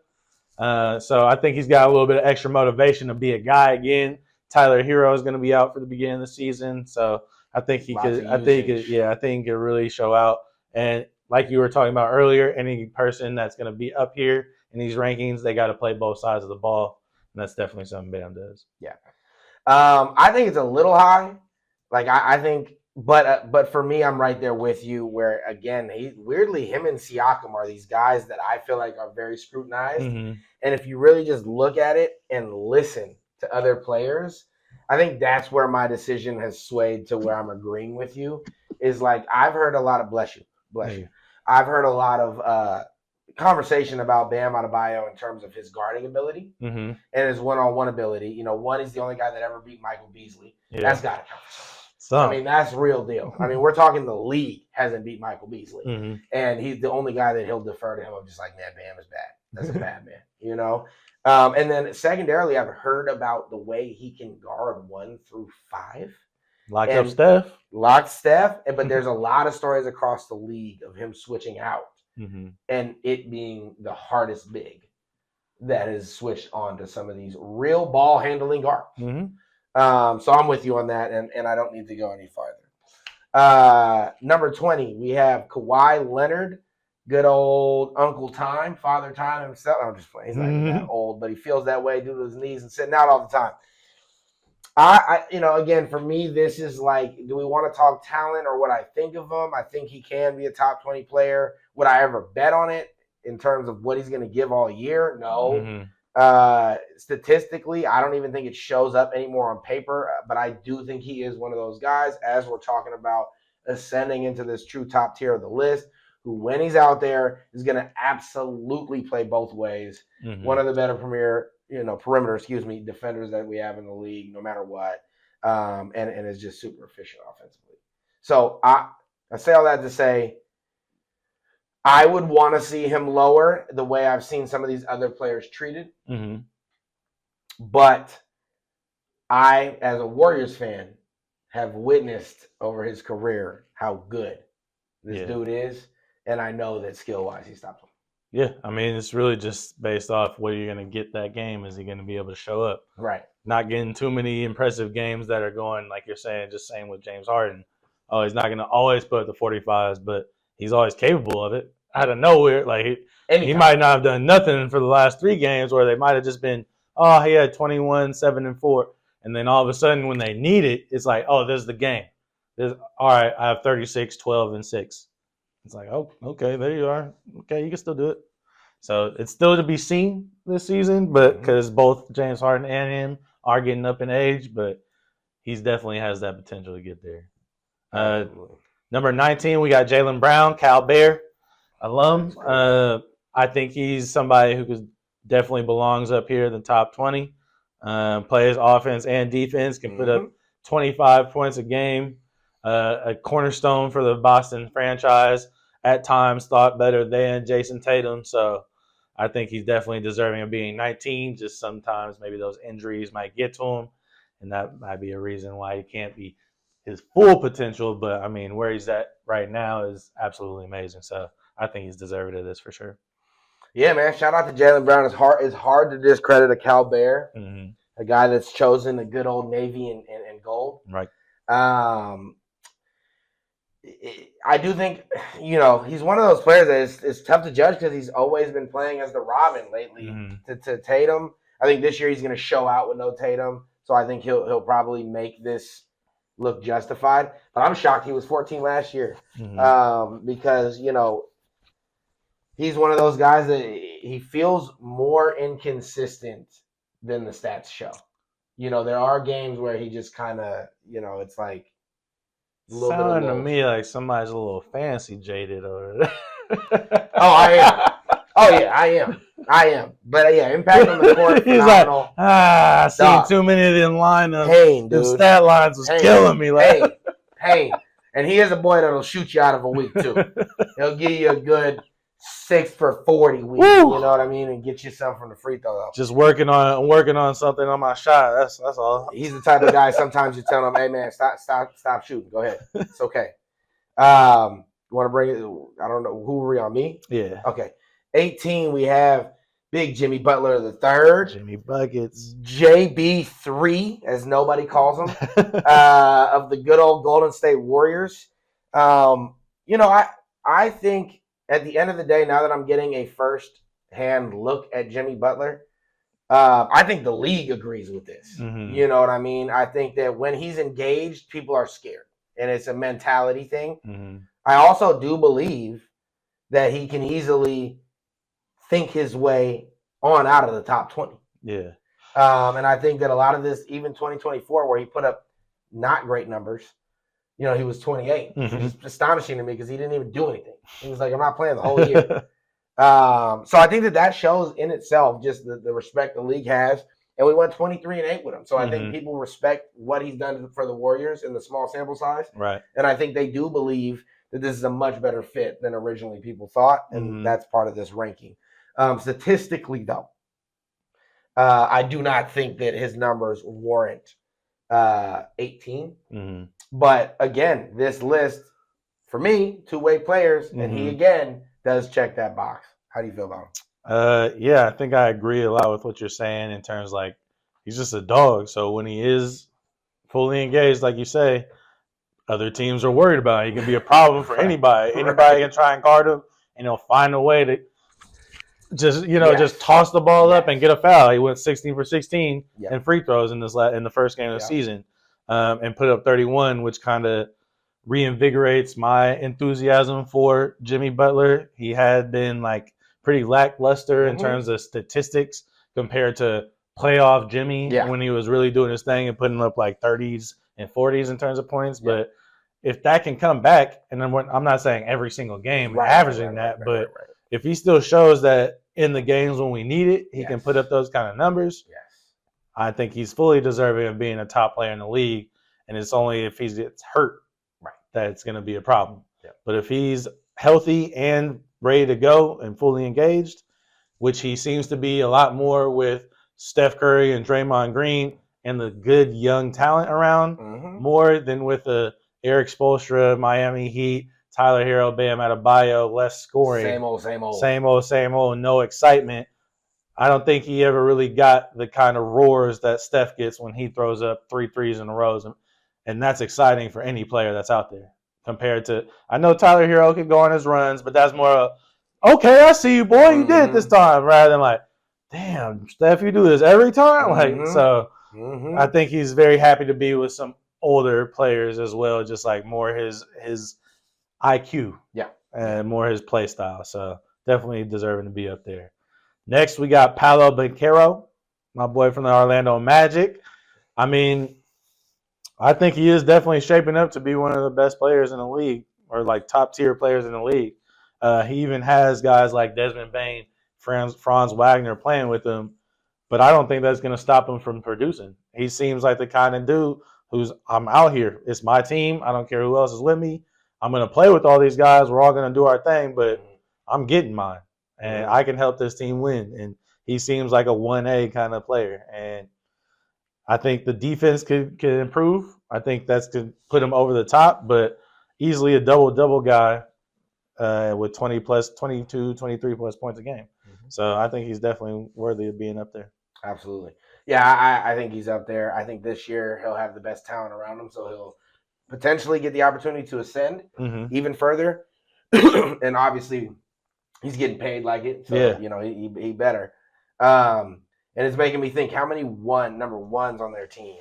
So I think he's got a little bit of extra motivation to be a guy again. Tyler Hero is going to be out for the beginning of the season, so I think he could. I think he could really show out. And like you were talking about earlier, any person that's going to be up here in these rankings, they got to play both sides of the ball, and that's definitely something Bam does. Yeah, I think it's a little high. Like I think, but for me, I'm right there with you. Where again, weirdly, him and Siakam are these guys that I feel like are very scrutinized. Mm-hmm. And if you really just look at it and listen to other players, I think that's where my decision has swayed to where I'm agreeing with you. Is like I've heard a lot of bless you. I've heard a lot of conversation about Bam Adebayo in terms of his guarding ability and his one-on-one ability. You know, one, he's the only guy that ever beat Michael Beasley. Yeah. That's got to count for something. I mean, that's real deal. I mean, we're talking the league hasn't beat Michael Beasley, and he's the only guy that he'll defer to him. I'm just like, man, Bam is bad. That's a bad man, you know. And then secondarily, I've heard about the way he can guard 1 through 5. Locked up Steph. But there's a lot of stories across the league of him switching out and it being the hardest big that has switched on to some of these real ball handling guards. So I'm with you on that, and I don't need to go any farther. Number 20, we have Kawhi Leonard. Good old Uncle Time, Father Time himself. I'm just playing. He's not that old, but he feels that way due to his knees and sitting out all the time. Again, for me, this is like, do we want to talk talent or what I think of him? I think he can be a top 20 player. Would I ever bet on it in terms of what he's going to give all year? No. Statistically, I don't even think it shows up anymore on paper, but I do think he is one of those guys, as we're talking about ascending into this true top tier of the list, who, when he's out there, is going to absolutely play both ways. One of the better perimeter, defenders that we have in the league, no matter what, and is just super efficient offensively. So I say all that to say, I would want to see him lower the way I've seen some of these other players treated. But I, as a Warriors fan, have witnessed over his career how good this dude is. And I know that skill-wise, he's top 20. Yeah, I mean, it's really just based off where you're going to get that game. Is he going to be able to show up? Right. Not getting too many impressive games that are going, like you're saying, just saying with James Harden. Oh, he's not going to always put up the 45s, but he's always capable of it. Out of nowhere, like he might not have done nothing for the last 3 games, where they might have just been, oh, he had 21, 7, and 4. And then all of a sudden when they need it, it's like, oh, this is the game. All right, I have 36, 12, and 6. It's like, oh, okay, there you are. Okay, you can still do it. So it's still to be seen this season, but because both James Harden and him are getting up in age, but he's definitely has that potential to get there. Number 19, we got Jaylen Brown, Cal Bear alum. I think he's somebody who definitely belongs up here in the top 20. Plays offense and defense, can put up 25 points a game. A cornerstone for the Boston franchise, at times thought better than Jason Tatum. So I think he's definitely deserving of being 19. Just sometimes maybe those injuries might get to him, and that might be a reason why he can't be his full potential. But, I mean, where he's at right now is absolutely amazing. So I think he's deserving of this for sure. Yeah, man. Shout out to Jaylen Brown. It's hard to discredit a Cal Bear, a guy that's chosen the good old Navy and gold. Right. I do think, he's one of those players that is tough to judge because he's always been playing as the Robin lately to Tatum. I think this year he's going to show out with no Tatum, so I think he'll probably make this look justified. But I'm shocked he was 14 last year because, he's one of those guys that he feels more inconsistent than the stats show. There are games where he just kind of, it's like, sounding to me like somebody's a little fancy jaded over there. Oh, I am. Oh, yeah, I am. I am. But yeah, impact on the court, He's phenomenal. like, I seen too many of them lineups. Pain, dude. The stat lines was killing me. Like. Pain. And he is a boy that'll shoot you out of a week, too. He'll give you a good 6 for 40 week. Woo! You know what I mean? And get you some from the free throw. Just working on something on my shot. That's all. He's the type of guy sometimes you tell him, hey, man, stop shooting. Go ahead. It's okay. You want to bring it? I don't know. Who were we on? Me? Yeah. Okay. 18, we have Big Jimmy Butler III. Jimmy Buckets. JB3, as nobody calls him, of the good old Golden State Warriors. I think at the end of the day, now that I'm getting a first-hand look at Jimmy Butler, I think the league agrees with this. Mm-hmm. You know what I mean? I think that when he's engaged, people are scared, and it's a mentality thing. Mm-hmm. I also do believe that he can easily think his way on out of the top 20. Yeah. And I think that a lot of this, even 2024, where he put up not great numbers, he was 28. Mm-hmm. Which is astonishing to me because he didn't even do anything. He was like, I'm not playing the whole year. So I think that shows in itself just the respect the league has. And we went 23-8 with him. So I think people respect what he's done for the Warriors in the small sample size. Right. And I think they do believe that this is a much better fit than originally people thought. And that's part of this ranking. Statistically, though, I do not think that his numbers warrant 18. Mm-hmm. But again, this list, for me, two-way players, and he again does check that box. How do you feel about him? Yeah, I think I agree a lot with what you're saying in terms like he's just a dog. So when he is fully engaged, like you say, other teams are worried about it. He can be a problem for anybody. Anybody can try and guard him, and he'll find a way to just toss the ball up and get a foul. He went 16 for 16 in free throws in the first game of the season, and put up 31, which kind of reinvigorates my enthusiasm for Jimmy Butler. He had been like pretty lackluster in terms of statistics compared to playoff Jimmy when he was really doing his thing and putting up like 30s and 40s in terms of points. But if that can come back, and I'm not saying every single game averaging that, but if he still shows that in the games when we need it, he can put up those kind of numbers, I think he's fully deserving of being a top player in the league. And it's only if he gets hurt that it's going to be a problem. But if he's healthy and ready to go and fully engaged, which he seems to be a lot more with Steph Curry and Draymond Green and the good young talent around, more than with the Eric Spoelstra, Miami Heat, Tyler Hero, Bam Adebayo, less scoring. Same old, no excitement. I don't think he ever really got the kind of roars that Steph gets when he throws up 3 threes in a row. And that's exciting for any player that's out there. Compared to, I know Tyler Hero can go on his runs, but that's more of, okay, I see you, boy, you did it this time, rather than like, damn, Steph, you do this every time. I think he's very happy to be with some older players as well, just like more his IQ, and more his play style. So definitely deserving to be up there. Next, we got Paolo Banchero, my boy from the Orlando Magic. I mean, I think he is definitely shaping up to be one of the best players in the league, or like top tier players in the league. He even has guys like Desmond Bane, Franz Wagner playing with him, but I don't think that's going to stop him from producing. He seems like the kind of dude who's, I'm out here. It's my team. I don't care who else is with me. I'm going to play with all these guys. We're all going to do our thing, but I'm getting mine, and I can help this team win. And he seems like a 1A kind of player, and I think the defense could improve. I think that's could put him over the top, but easily a double-double guy with 22, 23 plus points a game. So I think he's definitely worthy of being up there. Absolutely. Yeah, I think he's up there. I think this year he'll have the best talent around him, so he'll potentially get the opportunity to ascend even further. And obviously he's getting paid like it, so he better. And it's making me think, how many number ones on their team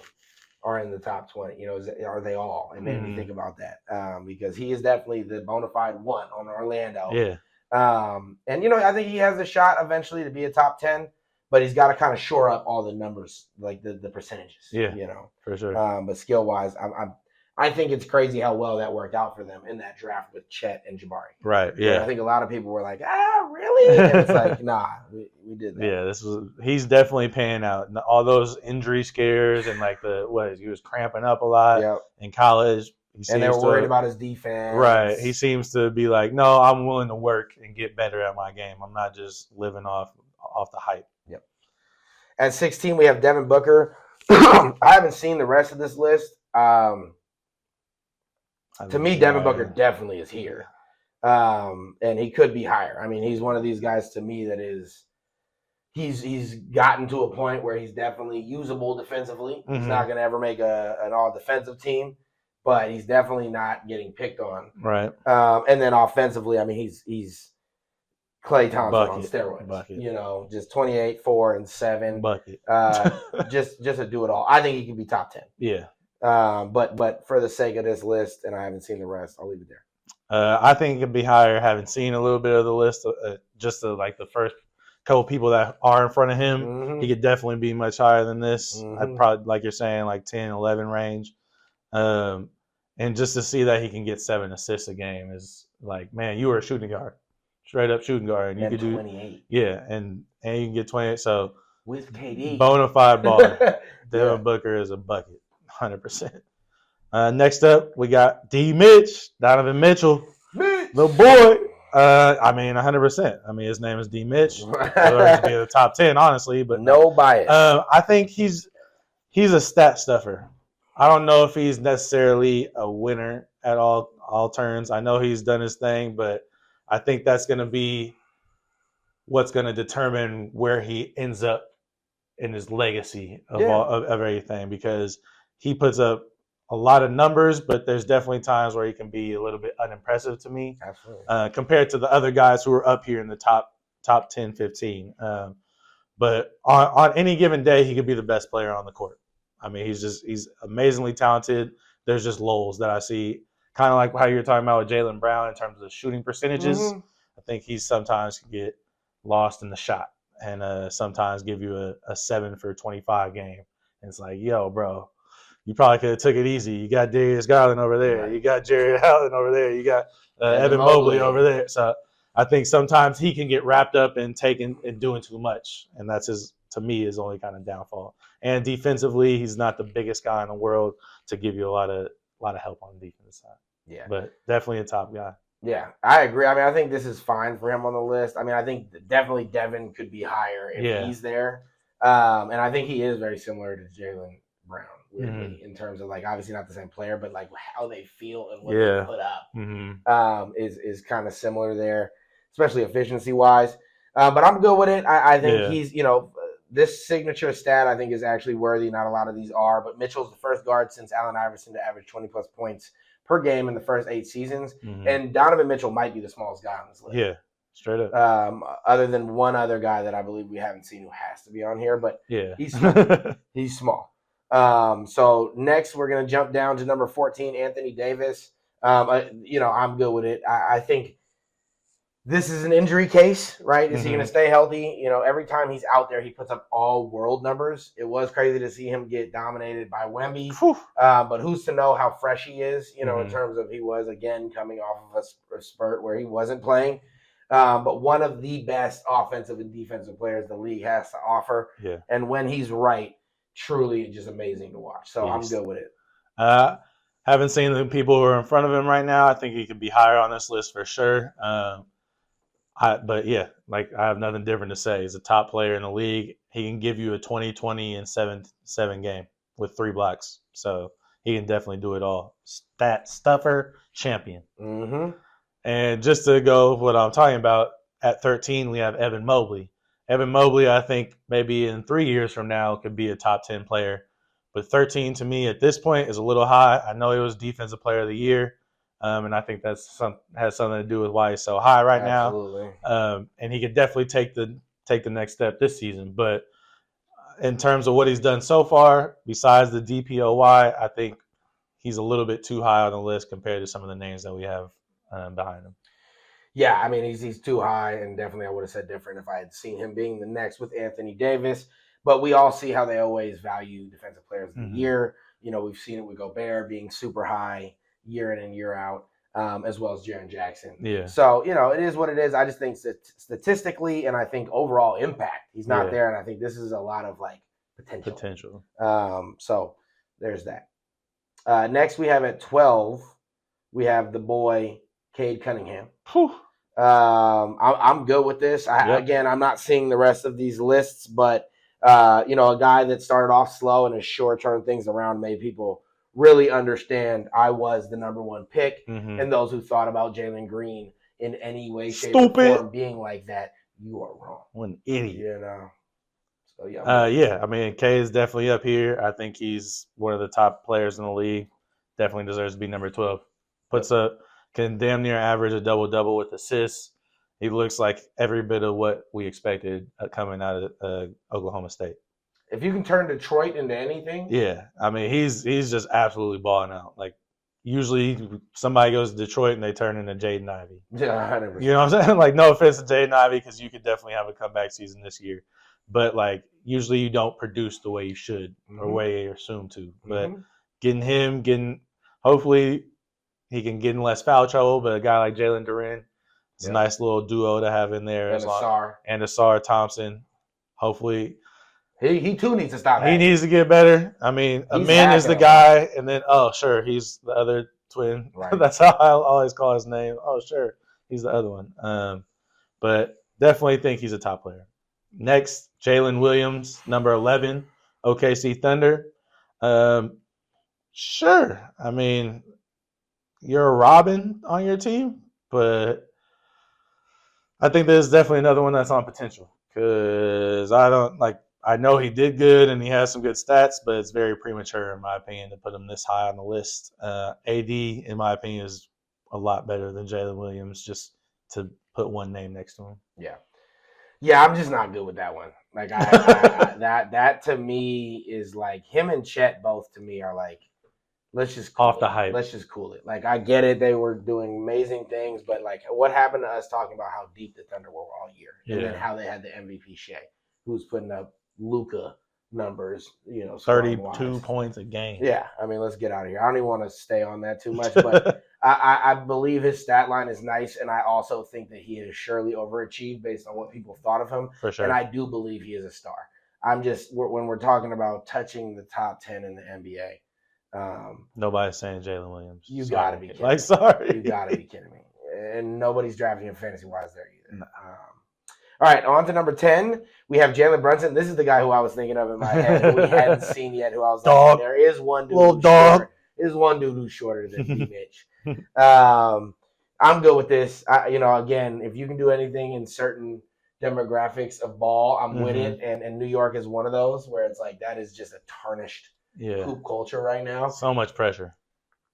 are in the top 20? Are they all? It made me think about that because he is definitely the bona fide one on Orlando. Yeah. And I think he has a shot eventually to be a top 10, but he's got to kind of shore up all the numbers, like the percentages. Yeah. For sure. But skill wise, I think it's crazy how well that worked out for them in that draft with Chet and Jabari. Right. Yeah. I think a lot of people were like, really? And it's like, nah, We did that. Yeah, he's definitely paying out. All those injury scares and like he was cramping up a lot in college. And they were worried about his defense. Right. He seems to be like, no, I'm willing to work and get better at my game. I'm not just living off the hype. Yep. At 16, we have Devin Booker. I haven't seen the rest of this list. To me, Devin Booker definitely is here. And he could be higher. I mean, he's one of these guys to me that is he's gotten to a point where he's definitely usable defensively. Mm-hmm. He's not going to ever make an all-defensive team, but he's definitely not getting picked on. Right. And then offensively, I mean, he's Klay Thompson on steroids. Bucket. You know, just 28, 4, and 7. Bucket. Just to do it all. I think he can be top 10. Yeah. But for the sake of this list, and I haven't seen the rest, I'll leave it there. I think it could be higher. Having seen a little bit of the list, like the first couple people that are in front of him, mm-hmm. he could definitely be much higher than this. Mm-hmm. I'd probably, like you're saying, like 10, 11 range. And just to see that he can get 7 assists a game is like, man, you were a shooting guard, straight up shooting guard, and you could 28. And you can get 28. So with KD, bona fide baller. Devin Booker is a bucket, 100%. Next up, we got Mitch, Donovan Mitchell, the boy. 100%. I mean, his name is Mitch. He'll be in the top 10, honestly, but no bias. I think he's a stat stuffer. I don't know if he's necessarily a winner at all turns. I know he's done his thing, but I think that's going to be what's going to determine where he ends up in his legacy of everything, because he puts up a lot of numbers, but there's definitely times where he can be a little bit unimpressive to me. Absolutely. Compared to the other guys who are up here in the top 10, 15. But on any given day, he could be the best player on the court. I mean, he's amazingly talented. There's just lulls that I see, kind of like how you're talking about with Jaylen Brown in terms of shooting percentages. Mm-hmm. I think he sometimes can get lost in the shot and sometimes give you a 7 for 25 game. And it's like, yo, bro, you probably could have took it easy. You got Darius Garland over there. Right. You got Jared Allen over there. You got Evan Mobley over there. So I think sometimes he can get wrapped up in taking and doing too much, and that's to me, his only kind of downfall. And defensively, he's not the biggest guy in the world to give you a lot of help on the defense side. Yeah, but definitely a top guy. Yeah, I agree. I mean, I think this is fine for him on the list. I mean, I think definitely Devin could be higher if he's there. And I think he is very similar to Jaylen Brown, weirdly, in terms of, like, obviously not the same player, but like how they feel and what they put up is kind of similar there, especially efficiency wise. But I'm good with it. I think he's, this signature stat I think is actually worthy. Not a lot of these are, but Mitchell's the first guard since Allen Iverson to average 20 plus points per game in the first 8 seasons. And Donovan Mitchell might be the smallest guy on this list. Yeah, straight up. Other than one other guy that I believe we haven't seen who has to be on here, but he's small. He's small. So next we're going to jump down to number 14, Anthony Davis. I'm good with it. I think this is an injury case, right? Is he going to stay healthy? Every time he's out there, he puts up all world numbers. It was crazy to see him get dominated by Wemby. But who's to know how fresh he is, in terms of he was, again, coming off of a spurt where he wasn't playing. But one of the best offensive and defensive players the league has to offer. Yeah. And when he's right, truly just amazing to watch. So I'm good with it. Haven't seen the people who are in front of him right now. I think he could be higher on this list for sure. But yeah, like, I have nothing different to say. He's a top player in the league. He can give you a 20-20 and 7 game with 3 blocks. So he can definitely do it all. Stat stuffer champion. And just to go with what I'm talking about, at 13 we have Evan Mobley. Evan Mobley, I think maybe in 3 years from now could be a top 10 player. But 13 to me at this point is a little high. I know he was Defensive Player of the Year. And I think has something to do with why he's so high right now. And he could definitely take the next step this season. But in terms of what he's done so far, besides the DPOY, I think he's a little bit too high on the list compared to some of the names that we have behind him. Yeah, I mean, he's too high, and definitely I would have said different if I had seen him being the next with Anthony Davis. But we all see how they always value Defensive Players of the Year. We've seen it with Gobert being super high year in and year out. as well as Jaren Jackson. Yeah. So, it is what it is. I just think statistically and I think overall impact, he's not there. And I think this is a lot of like potential. So there's that. Next we have at 12, we have the boy Cade Cunningham. I'm good with this. Again, I'm not seeing the rest of these lists, but a guy that started off slow and is sure turned things around, made people really understand I was the number one pick. And those who thought about Jalen Green in any way, shape, or form being like that, you are wrong. What an idiot. So I mean, K is definitely up here. I think he's one of the top players in the league. Definitely deserves to be number 12. Can damn near average a double-double with assists. He looks like every bit of what we expected coming out of Oklahoma State. If you can turn Detroit into anything. Yeah. I mean, he's just absolutely balling out. Like, usually somebody goes to Detroit and they turn into Jaden Ivey. Yeah, 100%. You know what I'm saying? Like, no offense to Jaden Ivey, because you could definitely have a comeback season this year. But, like, usually you don't produce the way you should or way you're assumed to. But hopefully he can get in less foul trouble. But a guy like Jalen Duren, it's a nice little duo to have in there. And Asar Thompson. Hopefully. He too needs to stop. He needs to get better. I mean, Amin is the guy. And then, he's the other twin. Right. That's how I always call his name. Oh, sure. He's the other one. But definitely think he's a top player. Next, Jalen Williams, number 11, OKC Thunder. Sure. I mean, you're a Robin on your team, but I think there's definitely another one that's on potential because I know he did good and he has some good stats, but it's very premature, in my opinion, to put him this high on the list. AD, in my opinion, is a lot better than Jalen Williams, just to put one name next to him. Yeah, I'm just not good with that one. Like that to me is like him and Chet both to me are like, let's just off the hype. Let's just cool it. Like I get it, they were doing amazing things, but like what happened to us talking about how deep the Thunder were all year, and then how they had the MVP Shea, who's putting up Luka numbers, 32 points a game. Yeah, I mean, let's get out of here. I don't even want to stay on that too much, but I believe his stat line is nice, and I also think that he has surely overachieved based on what people thought of him. For sure. And I do believe he is a star. When we're talking about touching the top 10 in the NBA, nobody's saying Jalen Williams. You got to be kidding me. Sorry. You got to be kidding me. And nobody's drafting him fantasy-wise there either. No. All right, on to number 10. We have Jalen Brunson. This is the guy who I was thinking of in my head who we hadn't seen yet, who I was like, there is one dude who's shorter than me, Mitch. I'm good with this. Again, if you can do anything in certain demographics of ball, I'm with it. And New York is one of those where it's like that is just a tarnished hoop culture right now. So much pressure.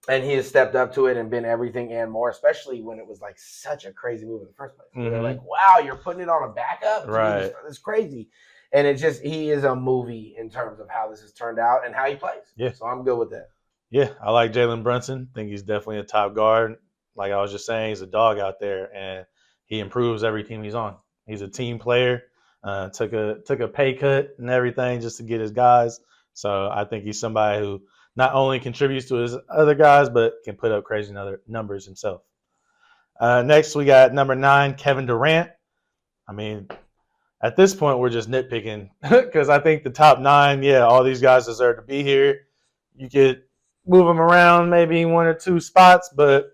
And he has stepped up to it and been everything and more, especially when it was like such a crazy move in the first place. They're like, wow, you're putting it on a backup? Right. It's crazy. And he is a movie in terms of how this has turned out and how he plays. Yeah. So I'm good with that. Yeah, I like Jalen Brunson. think he's definitely a top guard. Like I was just saying, he's a dog out there, and he improves every team he's on. He's a team player. Took a pay cut and everything just to get his guys. So I think he's somebody who not only contributes to his other guys, but can put up crazy numbers himself. Next, we got number 9, Kevin Durant. I mean, at this point, we're just nitpicking because I think the top 9, all these guys deserve to be here. You could move them around maybe 1 or 2 spots, but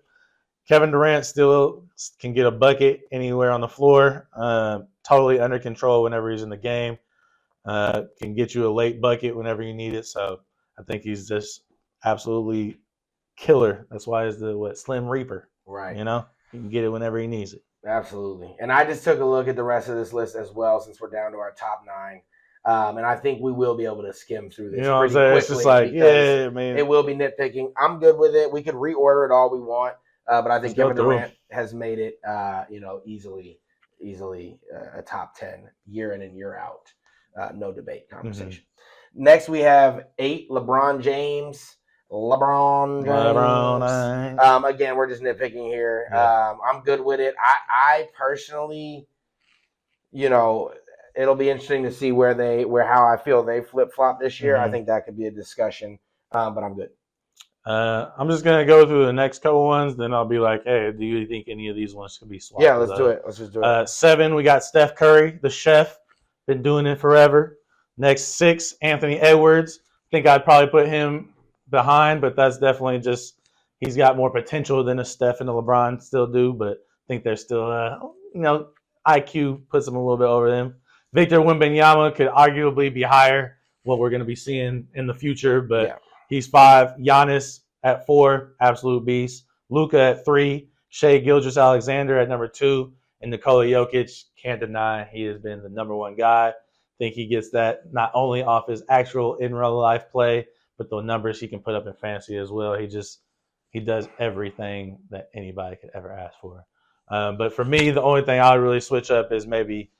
Kevin Durant still can get a bucket anywhere on the floor, totally under control whenever he's in the game, can get you a late bucket whenever you need it. So I think he's just absolutely killer. That's why he's the Slim Reaper. Right. He can get it whenever he needs it. Absolutely. And I just took a look at the rest of this list as well since we're down to our top 9. And I think we will be able to skim through this. You know what I'm saying? It's just like, man. It will be nitpicking. I'm good with it. We could reorder it all we want. But I think Kevin Durant has made it, easily a top 10 year in and year out. No debate conversation. Next, we have 8, LeBron James. Again, we're just nitpicking here. I'm good with it. I personally, it'll be interesting to see how I feel they flip-flop this year. I think that could be a discussion, but I'm good. I'm just going to go through the next couple ones. Then I'll be like, hey, do you think any of these ones could be swapped? Yeah, let's do it. Let's just do it. 7, we got Steph Curry, the chef. Been doing it forever. Next 6, Anthony Edwards. think I'd probably put him behind, but that's definitely just he's got more potential than a Steph and a LeBron still do. But I think they're still, IQ puts him a little bit over them. Victor Wembanyama could arguably be higher, what we're going to be seeing in the future, but he's 5. Giannis at 4, absolute beast. Luka at 3. Shai Gilgeous-Alexander at number 2. And Nikola Jokic, can't deny he has been the number 1 guy. I think he gets that not only off his actual in real life play, but the numbers he can put up in fantasy as well. He does everything that anybody could ever ask for. But for me, the only thing I would really switch up is maybe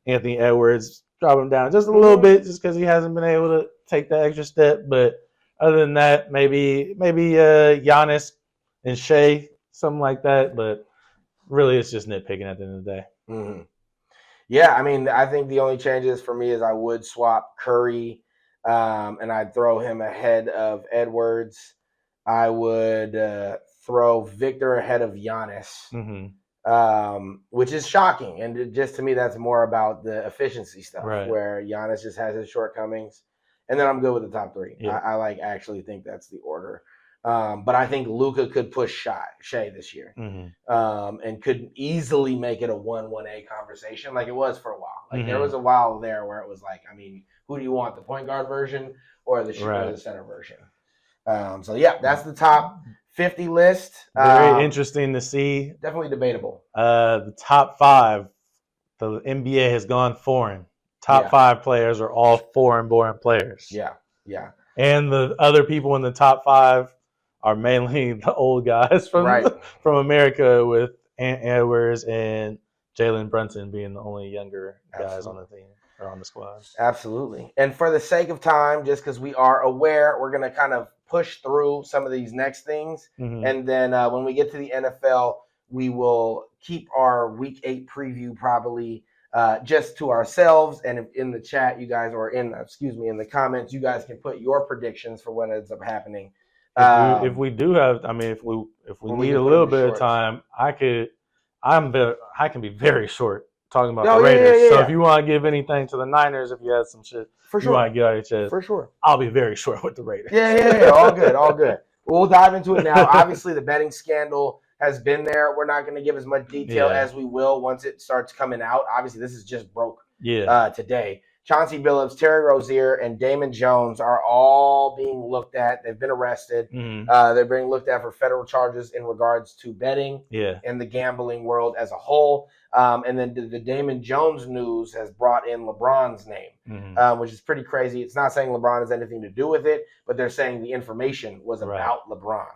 Anthony Edwards, drop him down just a little bit, just because he hasn't been able to take that extra step. But other than that, maybe Giannis and Shai, something like that. But really, it's just nitpicking at the end of the day. Mm-hmm. Yeah, I mean, I think the only changes for me is I would swap Curry, and I'd throw him ahead of Edwards. I would throw Victor ahead of Giannis, which is shocking. And just to me, that's more about the efficiency stuff, where Giannis just has his shortcomings. And then I'm good with the top 3. Yeah. I actually think that's the order. But I think Luka could push Shai this year, and could easily make it a 1-1A conversation like it was for a while. Like there was a while there where it was like, I mean, who do you want, the point guard version or the center version? So yeah, that's the top 50 list. Very interesting to see. Definitely debatable. The top 5, the NBA has gone foreign. Top 5 players are all foreign-born players. Yeah, yeah. And the other people in the top 5 are mainly the old guys from America, with Ant Edwards and Jalen Brunson being the only younger guys on the team or on the squad. Absolutely. And for the sake of time, just because we are aware, we're going to kind of push through some of these next things. And then when we get to the NFL, we will keep our Week 8 preview probably just to ourselves. And in the chat, you guys, or in the comments, you guys can put your predictions for what ends up happening. If we do have, I mean, if we need a little bit of time, I can be very short talking about the Raiders. So if you want to give anything to the Niners, if you have some shit you want to get out of your chest, for sure, I'll be very short with the Raiders. Yeah. All good, all good. We'll dive into it now. Obviously, the betting scandal has been there. We're not going to give as much detail as we will once it starts coming out. Obviously, this is just broke today. Chauncey Billups, Terry Rozier, and Damon Jones are all being looked at. They've been arrested. They're being looked at for federal charges in regards to betting and the gambling world as a whole. And then the Damon Jones news has brought in LeBron's name, which is pretty crazy. It's not saying LeBron has anything to do with it, but they're saying the information was about LeBron.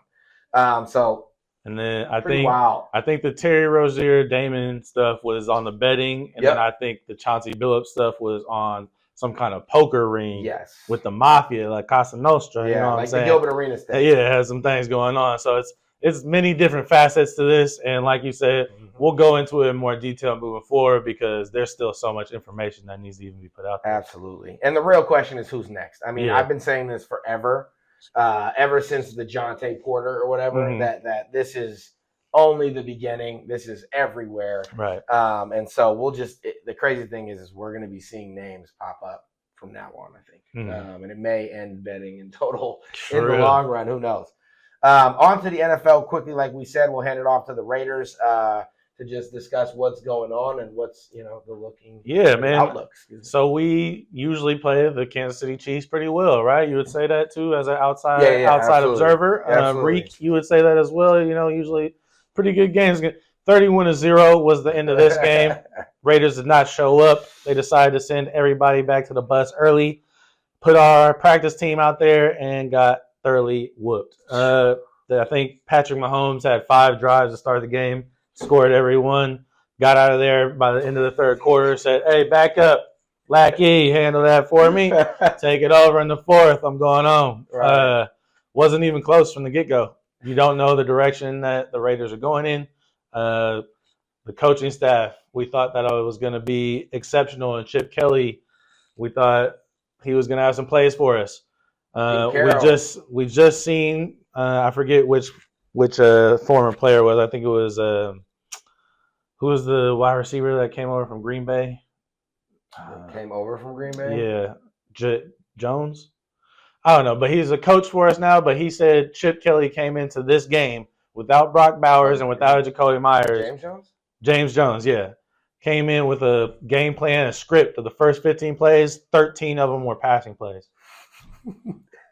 And then I think the Terry Rozier Damon stuff was on the betting, and then I think the Chauncey Billups stuff was on some kind of poker ring with the mafia, like Casa Nostra. You know what I'm saying? The Gilbert Arenas thing. Yeah, it has some things going on. So it's many different facets to this, and like you said, we'll go into it in more detail moving forward because there's still so much information that needs to even be put out there. Absolutely. And the real question is who's next. I mean, I've been saying this forever. Ever since the Jonte Porter or whatever, that this is only the beginning. This is everywhere. Right. And so we'll the crazy thing is we're going to be seeing names pop up from now on, I think. And it may end betting in total in the long run. Who knows? On to the NFL quickly. Like we said, we'll hand it off to the Raiders to just discuss what's going on and what's, the looking outlook. So we usually play the Kansas City Chiefs pretty well, right? You would say that too as an outside observer. Reek, you would say that as well. Usually pretty good games. 31-0 was the end of this game. Raiders did not show up. They decided to send everybody back to the bus early, put our practice team out there, and got thoroughly whooped. I think Patrick Mahomes had 5 drives to start the game. Scored every one, got out of there by the end of the third quarter, said, hey, back up. Lackey, handle that for me. Take it over in the 4th. I'm going home. Wasn't even close from the get-go. You don't know the direction that the Raiders are going in. The coaching staff, we thought that it was going to be exceptional. And Chip Kelly, we thought he was going to have some plays for us. We just seen I forget which former player was. I think it was who was the wide receiver that came over from Green Bay? Came over from Green Bay? Yeah, Jones. I don't know, but he's a coach for us now. But he said Chip Kelly came into this game without Brock Bowers and without Jacoby Myers. James Jones? James Jones, yeah. Came in with a game plan, a script of the first 15 plays. 13 of them were passing plays.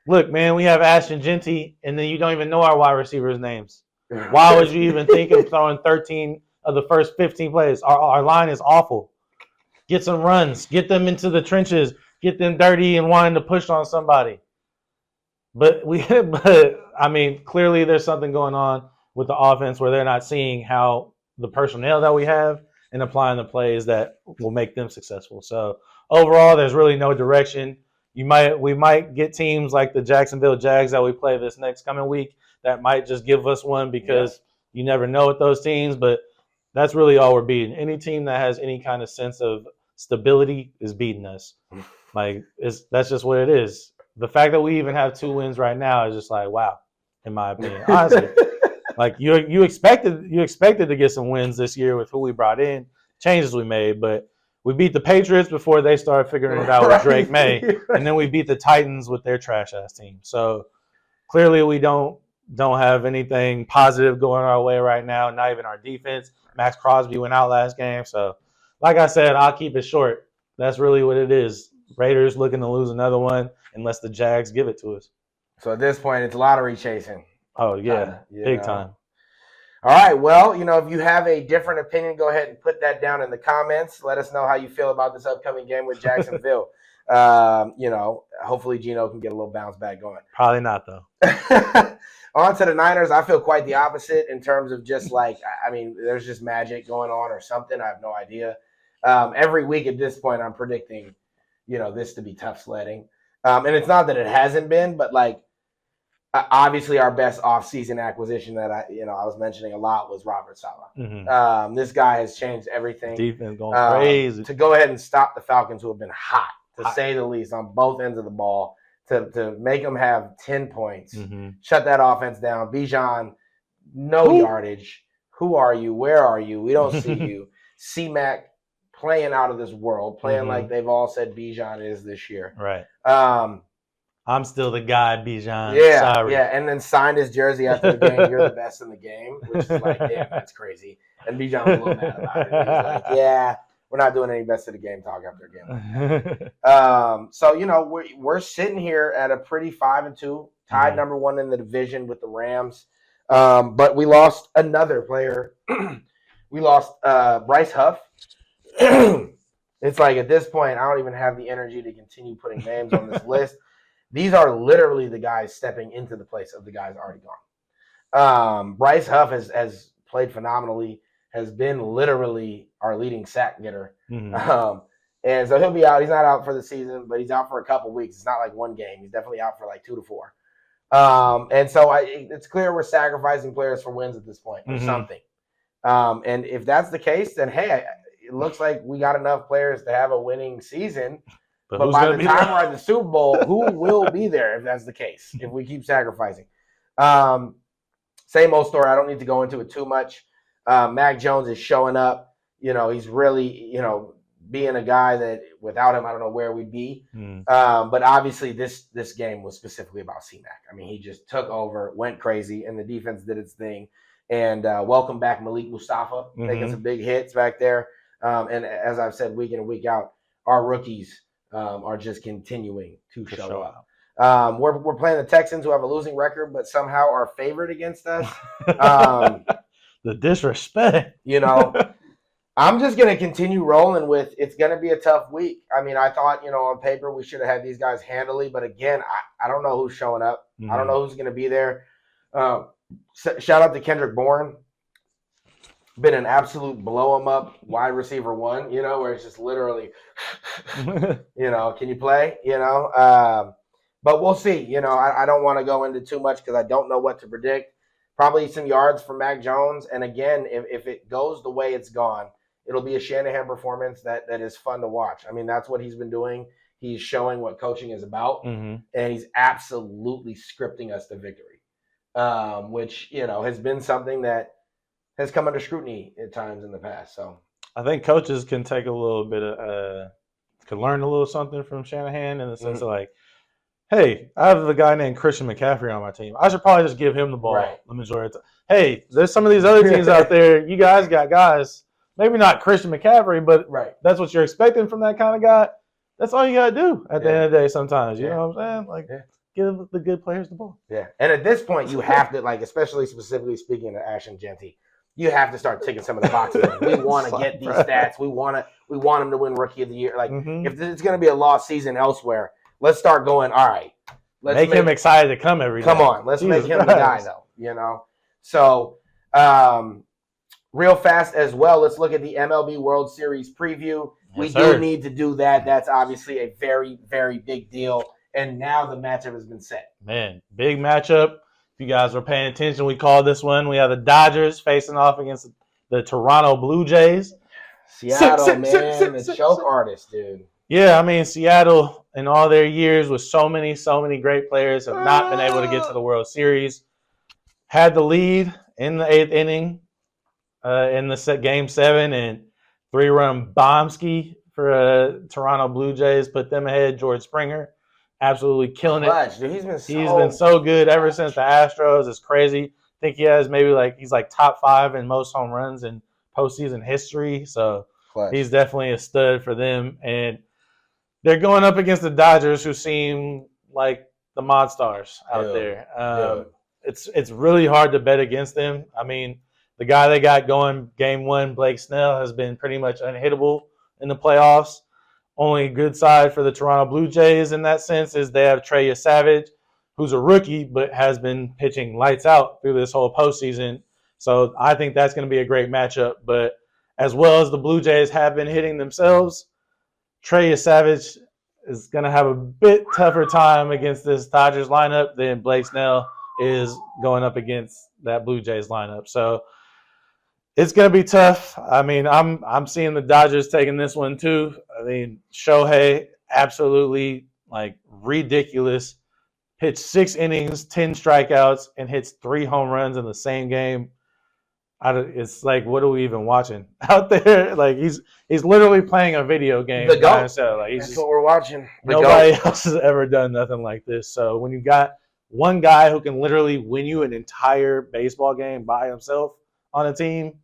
Look, man, we have Ashton Genty, and then you don't even know our wide receivers' names. Why would you even think of throwing 13 of the first 15 plays? Our line is awful. Get some runs. Get them into the trenches. Get them dirty and wanting to push on somebody. But I mean, clearly there's something going on with the offense where they're not seeing how the personnel that we have and applying the plays that will make them successful. So overall, there's really no direction. We might get teams like the Jacksonville Jags that we play this next coming week that might just give us one because you never know with those teams. But that's really all we're beating. Any team that has any kind of sense of stability is beating us. That's just what it is. The fact that we even have 2 wins right now is just like, wow, in my opinion. Honestly, you expected to get some wins this year with who we brought in, changes we made, but we beat the Patriots before they started figuring it out with Drake May, and then we beat the Titans with their trash-ass team. So clearly we don't have anything positive going our way right now, not even our defense. Max Crosby went out last game. So like I said, I'll keep it short. That's really what it is. Raiders looking to lose another one unless the Jags give it to us. So at this point, it's lottery chasing. Oh, yeah, big time. All right, well, if you have a different opinion, go ahead and put that down in the comments. Let us know how you feel about this upcoming game with Jacksonville. Hopefully Geno can get a little bounce back going. Probably not, though. On to the Niners. I feel quite the opposite in terms of just there's just magic going on or something. I have no idea. Every week at this point, I'm predicting, this to be tough sledding. And it's not that it hasn't been, but obviously our best offseason acquisition that I was mentioning a lot was Robert Saleh. Mm-hmm. This guy has changed everything. Defense going crazy. To go ahead and stop the Falcons, who have been hot, to say the least, on both ends of the ball, to make them have 10 points, shut that offense down. Bijan, no yardage. Who are you? Where are you? We don't see you. C-Mac playing out of this world, playing like they've all said Bijan is this year. Right. I'm still the guy, Bijan. Yeah, Sorry. yeah, and then signed his jersey after the game. You're the best in the game, which is damn, that's crazy. And Bijan was a little mad about it. He was like, yeah, we're not doing any best of the game talk after a game. So we're sitting here at a pretty 5-2, tied number 1 in the division with the Rams. But we lost another player. We lost Bryce Huff. It's at this point, I don't even have the energy to continue putting names on this list. These are literally the guys stepping into the place of the guys already gone. Bryce Huff has played phenomenally, has been literally our leading sack getter. And so he'll be out. He's not out for the season, but he's out for a couple weeks. It's not like one game. He's definitely out for 2 to 4. And so it's clear we're sacrificing players for wins at this point or something. And if that's the case, then, hey, it looks like we got enough players to have a winning season. But by the time we're at the Super Bowl, who will be there if that's the case, if we keep sacrificing? Same old story. I don't need to go into it too much. Mac Jones is showing up. He's really, being a guy that without him, I don't know where we'd be. But obviously this game was specifically about C-Mac. I mean, he just took over, went crazy, and the defense did its thing. And welcome back Malik Mustafa, making some big hits back there. And as I've said week in and week out, our rookies are just continuing to show up. We're playing the Texans, who have a losing record, but somehow are favored against us. The disrespect. I'm just going to continue rolling with it's going to be a tough week. I mean, I thought, on paper we should have had these guys handily, but again, I don't know who's showing up. I don't know who's going to be there. Shout out to Kendrick Bourne. Been an absolute blow him up wide receiver 1, where it's just literally, can you play? But we'll see. I don't want to go into too much because I don't know what to predict. Probably some yards for Mac Jones. And again, if it goes the way it's gone, it'll be a Shanahan performance that is fun to watch. I mean, that's what he's been doing. He's showing what coaching is about, Mm-hmm. and he's absolutely scripting us to victory, which, has been something that has come under scrutiny at times in the past. So I think coaches can take a little bit of can learn a little something from Shanahan in the sense of like, hey, I have a guy named Christian McCaffrey on my team. I should probably just give him the ball the majority of the time. Hey, there's some of these other teams out there. You guys got guys, maybe not Christian McCaffrey, but that's what you're expecting from that kind of guy. That's all you got to do at the end of the day sometimes. You know what I'm saying? Like, give the good players the ball. Yeah. And at this point, you have to, like, especially specifically speaking of Ashton Genty, you have to start ticking some of the boxes. We want to get these stats. We want him to win Rookie of the Year. Like, if it's going to be a lost season elsewhere, let's start going, all right. Let's make him excited to come every day. Come on. Let's make him the guy, though, So, real fast as well, let's look at the MLB World Series preview. We do need to do that. That's obviously a very, very big deal. And now the matchup has been set. Man, big matchup. If you guys were paying attention, we called this one. We have the Dodgers facing off against the Toronto Blue Jays. Seattle, the choke artist, dude. Yeah, I mean, Seattle, in all their years with so many great players, have not been able to get to the World Series. Had the lead in the 8th inning in the Game 7, and 3-run bombski for Toronto Blue Jays put them ahead. George Springer absolutely killing it. Dude, he's been so good ever since the Astros. It's crazy. I think he has he's top 5 in most home runs in postseason history. So he's definitely a stud for them. And they're going up against the Dodgers, who seem like the Monstars out there. It's really hard to bet against them. I mean, the guy they got going Game 1, Blake Snell, has been pretty much unhittable in the playoffs. Only good side for the Toronto Blue Jays in that sense is they have Trey Savage, who's a rookie but has been pitching lights out through this whole postseason. So I think that's going to be a great matchup. But as well as the Blue Jays have been hitting themselves, Trey Savage is going to have a bit tougher time against this Dodgers lineup than Blake Snell is going up against that Blue Jays lineup. So it's going to be tough. I mean, I'm seeing the Dodgers taking this one too. I mean, Shohei, absolutely ridiculous. Pitched 6 innings, 10 strikeouts, and hits 3 home runs in the same game. It's like, what are we even watching out there? Like, he's literally playing a video game. The GOAT. That's what we're watching. Nobody else has ever done nothing like this. So when you got one guy who can literally win you an entire baseball game by himself on a team,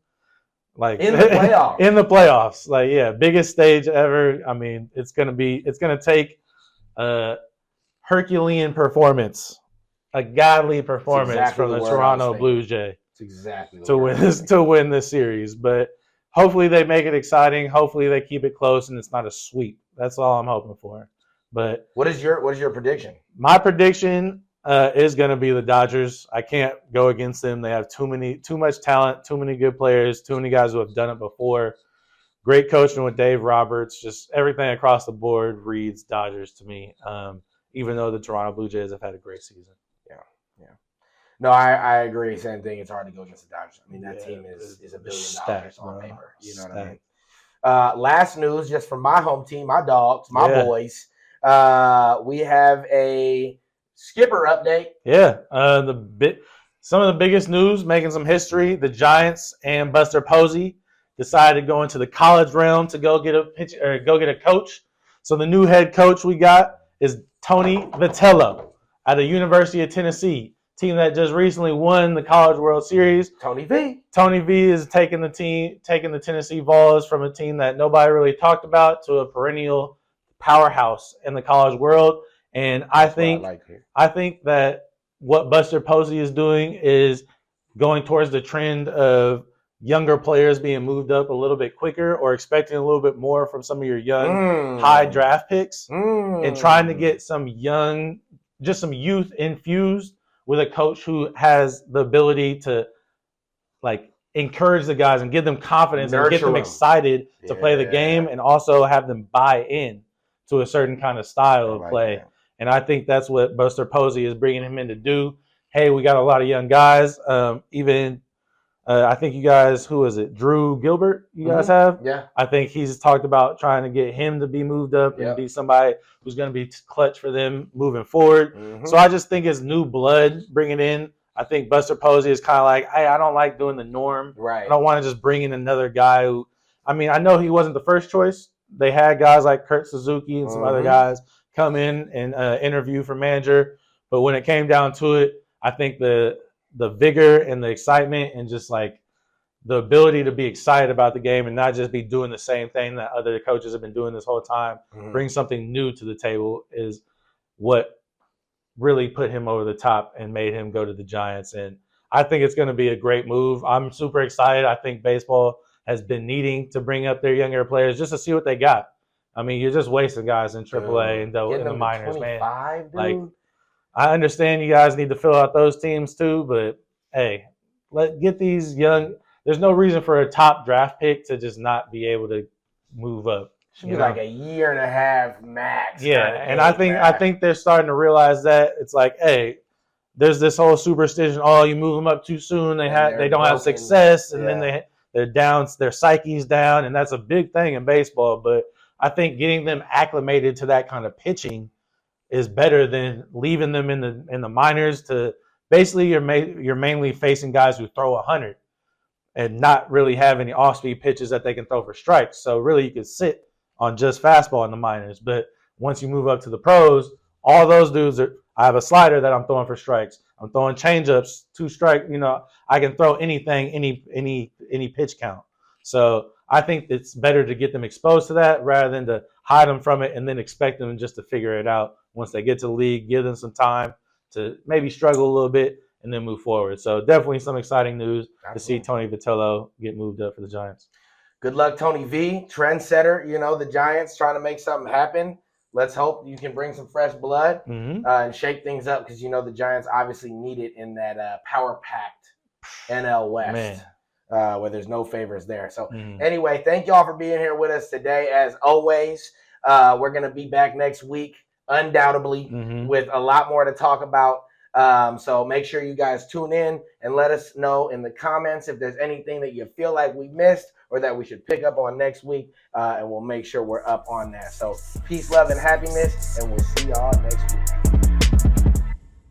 in the playoffs, biggest stage ever. I mean, it's gonna take a Herculean performance, a godly performance from the Toronto Blue Jay. Exactly to win this series. But hopefully they make it exciting. Hopefully they keep it close and it's not a sweep. That's all I'm hoping for. But what is your prediction? My prediction is going to be the Dodgers. I can't go against them. They have too much talent, too many good players, too many guys who have done it before. Great coaching with Dave Roberts. Just everything across the board reads Dodgers to me. Even though the Toronto Blue Jays have had a great season. Yeah. No, I agree. Same thing. It's hard to go against the Dodgers. I mean, that team is $1 billion on paper. You know what I mean? Last news, just from my home team, my dogs, my boys. We have a skipper update. Yeah. Some of the biggest news, making some history. The Giants and Buster Posey decided to go into the college realm to go get a coach. So the new head coach we got is Tony Vitello at the University of Tennessee. Team that just recently won the College World Series. Tony V is taking the Tennessee Vols from a team that nobody really talked about to a perennial powerhouse in the college world. And I think that what Buster Posey is doing is going towards the trend of younger players being moved up a little bit quicker or expecting a little bit more from some of your young high draft picks and trying to get some youth infused with a coach who has the ability to encourage the guys and give them confidence and get them excited to play the game and also have them buy in to a certain kind of style of play. That. And I think that's what Buster Posey is bringing him in to do. Hey, we got a lot of young guys. Even I think you guys, who is it? Drew Gilbert, you guys have? Yeah. I think he's talked about trying to get him to be moved up and be somebody who's going to be clutch for them moving forward. So I just think it's new blood bringing in. I think Buster Posey is kind of like, hey, I don't like doing the norm. Right. I don't want to just bring in another guy who, I mean, I know he wasn't the first choice. They had guys like Kurt Suzuki and some other guys come in and interview for manager. But when it came down to it, I think the vigor and the excitement and just like the ability to be excited about the game and not just be doing the same thing that other coaches have been doing this whole time, bring something new to the table is what really put him over the top and made him go to the Giants. And I think it's going to be a great move. I'm super excited. I think baseball has been needing to bring up their younger players just to see what they got. I mean, you're just wasting guys in AAA and in the minors, man. Dude. Like, I understand you guys need to fill out those teams too, but hey, get these young. There's no reason for a top draft pick to just not be able to move up. Should be like a year and a half max. Yeah, and I think they're starting to realize that it's like, hey, there's this whole superstition. Oh, you move them up too soon, they don't have success, and then they're down, their psyche's down, and that's a big thing in baseball. But I think getting them acclimated to that kind of pitching is better than leaving them in the minors. To basically you're mainly facing guys who throw 100 and not really have any off-speed pitches that they can throw for strikes. So really you could sit on just fastball in the minors. But once you move up to the pros, all those dudes I have a slider that I'm throwing for strikes. I'm throwing changeups, 2 strike. I can throw anything, any pitch count. So I think it's better to get them exposed to that rather than to hide them from it and then expect them just to figure it out once they get to the league. Give them some time to maybe struggle a little bit and then move forward. So definitely some exciting news to see Tony Vitello get moved up for the Giants. Good luck, Tony V, trendsetter. The Giants trying to make something happen. Let's hope you can bring some fresh blood and shake things up because, the Giants obviously need it in that power-packed NL West where there's no favors there. So anyway, thank y'all for being here with us today. As always, we're going to be back next week, undoubtedly, with a lot more to talk about. So make sure you guys tune in and let us know in the comments if there's anything that you feel like we missed or that we should pick up on next week, and we'll make sure we're up on that. So peace, love, and happiness, and we'll see y'all next week.